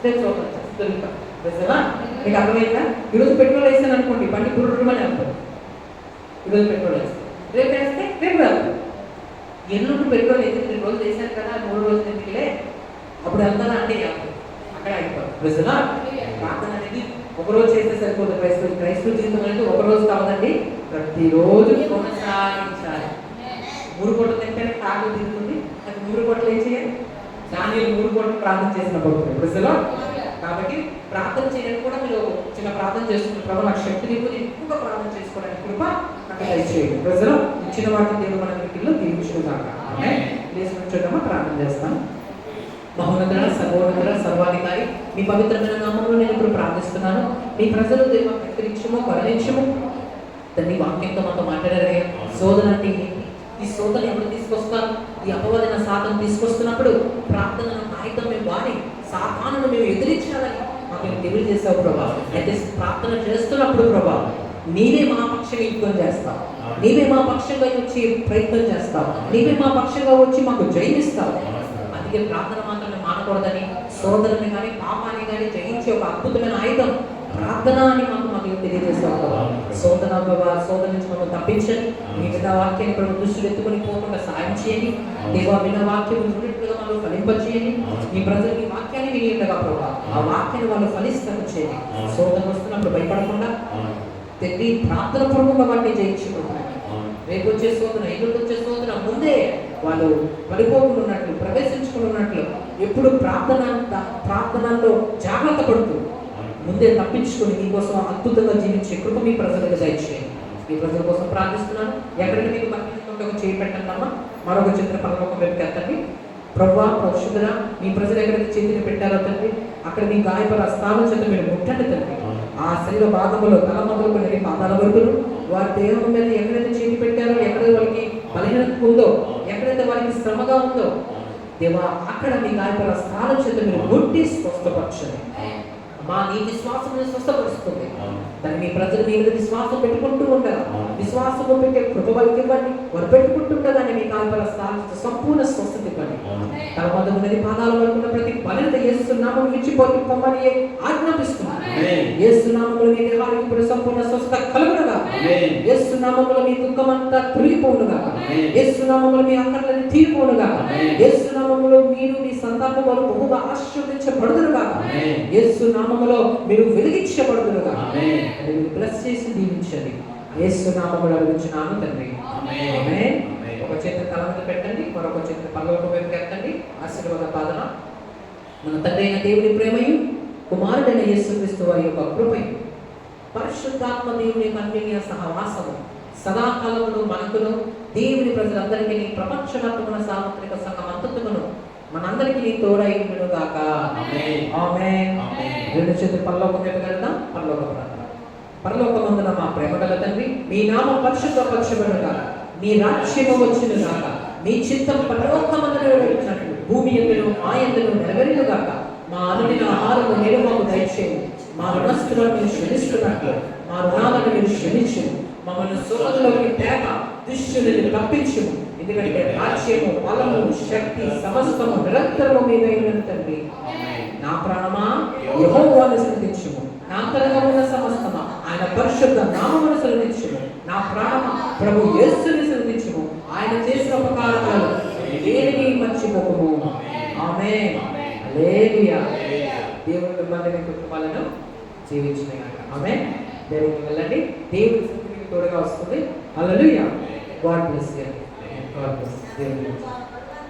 [SPEAKER 2] రేపు దొరుకుతాం. మీకు అర్థమైందా? ఈరోజు పెట్రోల్ వేసాను అనుకోండి బండి గుర్రమని వెళ్తాం, ఈరోజు పెట్రోల్ వేస్తాం, రేపు వేస్తే రేపు వెళ్తాం. ఎల్లుండి పెట్రోల్ వేసి 2 రోజులు వేసాను కదా, 3 రోజులు ఎందుకులే అప్పుడు వెళ్తానా అంటే అక్కడ అయిపోతుంది. ప్రార్థన అనేది ఒకరోజు చేస్తే సరిపోదు. క్రైస్తవ జీవితం అనేది ఒకరోజు కావదండి, ప్రతిరోజు కొనసాగించాలి. 3 పూటలు తింటేనే కాకు తిరుగుతుంది, అది 3 పూటలు ఏం చేయాలి, దాని 3 పూటలు ప్రార్థన చేసినప్పుడు ప్రజలు. కాబట్టి ప్రార్థన చేయడానికి కూడా మీరు చిన్న ప్రార్థన చేసుకుని, ప్రభు నాకు శక్తి నీకు ఎక్కువగా ప్రార్థన చేసుకోవడానికి కృప నాకు దయచేయండి. ప్రజలు ఇచ్చిన వాటిని దేవుడు మన వీటిల్లో దీవించుకుందాక. చూద్దామా, ప్రార్థన చేస్తాం. మహోన్నతుడ, సర్వోన్నతుడ, సర్వాధికారి, మీ పవిత్రమైన నామంలో నేను ఇప్పుడు ప్రార్థిస్తున్నాను. మీ ప్రజలు దేవ కనికరించము, కరుణించము. తండ్రి వాక్యంతో మాతో మాట్లాడారే, శోధన అంటే ఈ శోధన ఎవరు తీసుకొస్తారు, ఈ అపవాదన సాధన తీసుకొస్తున్నప్పుడు ప్రార్థనను ఆయుధం మేము వాడి సాతానును మేము ఎదిరించాలని మాకు తెలియజేసావు ప్రభా. అయితే ప్రార్థన చేస్తున్నప్పుడు ప్రభా నీవే మా పక్షంగా యుద్ధం చేస్తావు, నీవే మా పక్షంగా వచ్చి ప్రయత్నం చేస్తావు, నీవే మా పక్షంగా వచ్చి మాకు జయిస్తావు. అందుకే ప్రార్థన మాత్రమే మానకూడదని, శోధనని కానీ పాపాన్ని కానీ జయించే ఒక అద్భుతమైన ఆయుధం ప్రార్థన అని మాకు తెలియజేస్తావు కదా. శోధన నుంచి మనం తప్పించండి, మీ విన్న వాక్యాన్ని ఇప్పుడు దృష్టిలో ఎత్తుకొని పోకుండా సాయం చేయండి. దేవా విన్న వాక్యం ఉన్నట్టుగా మనం ఫలింపచేయండి. మీ ప్రజలు ఈ వాక్యాన్ని వినియుండగా ప్రభావ ఆ వాక్యాన్ని వాళ్ళు ఫలిస్తాను చేయండి. శోధన వస్తున్నప్పుడు భయపడకుండా తండ్రి ప్రార్థన పూర్వకంగా వాటిని జయించుకుంటున్నాను. రేపు వచ్చే శోధన, ఎదురు వచ్చే శోధన ముందే వాళ్ళు పడిపోకుండా ఉన్నట్లు, ప్రవేశించుకున్నట్లు ఎప్పుడు ప్రార్థనలో జాగ్రత్త పడుతూ ముందే తప్పించుకొని మీకోసం అద్భుతంగా జీవించే కృప మీ ప్రజలకు దయచేయండి. మీ ప్రజల కోసం ప్రార్థిస్తున్నాను. ఎక్కడికి మీకు పట్టించుకుంటే ఒక చేయి పెట్టండమ్మా, మరొక చిత్ర పరలోకం వైపు ఎత్తండి. ప్రభువా, పరిశుద్ధుడా, మీ ప్రజలు ఎక్కడికి చేతిని పెట్టారో తండ్రి, అక్కడ మీ గాయపర స్థానం చేత మీరు ముట్టండి తండ్రి.
[SPEAKER 1] ఆ శరీర భాగములో తల మొదలుకొని పాదాల వరకు వారి దేహం మీద ఎక్కడైతే చేతి పెట్టారో, ఎక్కడైతే వాళ్ళకి బలహీనత ఉందో, ఎక్కడైతే వారికి శ్రమగా ఉందో దేవా, అక్కడ మీ గాయపర స్థానం చేత మీరు ముట్టి స్వస్థపరచండి. మా నీ విశ్వాసం స్వస్థపరుస్తుంది. దాన్ని మీ ప్రజలు మీ మీద విశ్వాసం పెట్టుకుంటూ ఉండాలి. విశ్వాసం పెట్టే కృప వాళ్ళకి ఇవ్వండి. వారు పెట్టుకుంటుండగానే మీ గాయపర స్థానం సంపూర్ణ స్వస్థత ఇవ్వండి. తల మొదలున్నది పాదాల వరకు ఉన్న ప్రతి బలహీనత యేసునామములో విడిచిపోయి పొమ్మని ఆజ్ఞాపిస్తున్నాను. యేసునామములో మీ దేహానికి ఇప్పుడు సంపూర్ణ స్వస్థత కలుగునుగా. యేసునామములో మీ దుఃఖమంతా తొలగిపోవునుగా. యేసునామములో మీ అక్కర్లని తీరిపోవునుగా. యేసునామములో మీరు మీ సంతానం వారు బహుగా ఆశీర్వదించబడుదురుగా. యేసునామములో మీరు వెలిగించబడుదురుగా. మీరు బ్లెస్ చేసి దీవించండి. యేసునామములో అడుగుచున్నాను తండ్రి. ఆమేన్. ఒక చేతి తల మీద పెట్టండి, మరొక చేతి పరలోకం వైపు ఎత్తండి. ఆశీర్వాద ప్రార్థన. మన తండ్రి అయిన దేవుని ప్రేమయు, కుమారుడైన యేసుక్రీస్తు వారి యొక్క కృపయు, పరిశుద్ధాత్మ దేవుని అన్యోన్య సహవాసము సదాకాలమును మనకును దేవుని ప్రజలందరికీ ప్రపంచవ్యాప్తమున సార్వత్రిక సంఘం అంతకును మనందరికీ తోడైండును గాక. ఆమేన్. రెండు చేతులు పరలోకం వైపు వెళ్దాం. పరలోక ప్రార్థన. పరలోకమందున మా ప్రేమగల తండ్రి, మీ నామం పరిశుద్ధపరచబడునుగా. మీ రాజ్యము వచ్చును గాక. మీ చిత్తం పరలోకమందు నెరవేరునట్లు భూమి యందును మా యందును నెరవేరును గాక. మా అనుదిన ఆహారము నేడు మాకు దయచేయండి. మా రుణస్థులను మీరు క్షమిస్తున్నట్లు మా రుణాలను మీరు క్షమించును. మమ్మల్ని శోధనలోకి తేక దుష్టులను తప్పించుము. ఎందుకంటే రాజ్యము, బలము, శక్తి సమస్తము నిరంతరము మీదైన తండ్రి. నా ప్రాణమా యెహోవాను స్తుతించుము. నా అంతరంగమున ఉన్న సమస్తమా ఆయన పరిశుద్ధ నామమును స్తుతించుము. నా ప్రాణమా ప్రభు యేసుని స్తుతించుము. ఆయన చేసిన ఉపకారములను దేనిని మర్చిపోకుము. ఆమేన్. హల్లెలూయా. దేవుని మిమ్మల్ని మీ కుటుంబాలను జీవించిన గాక. ఆమేన్. దేవునికి వెళ్ళండి. దేవుని శక్తి మీకు తోడుగా వస్తుంది. Hallelujah. God bless you. God bless. దేవుని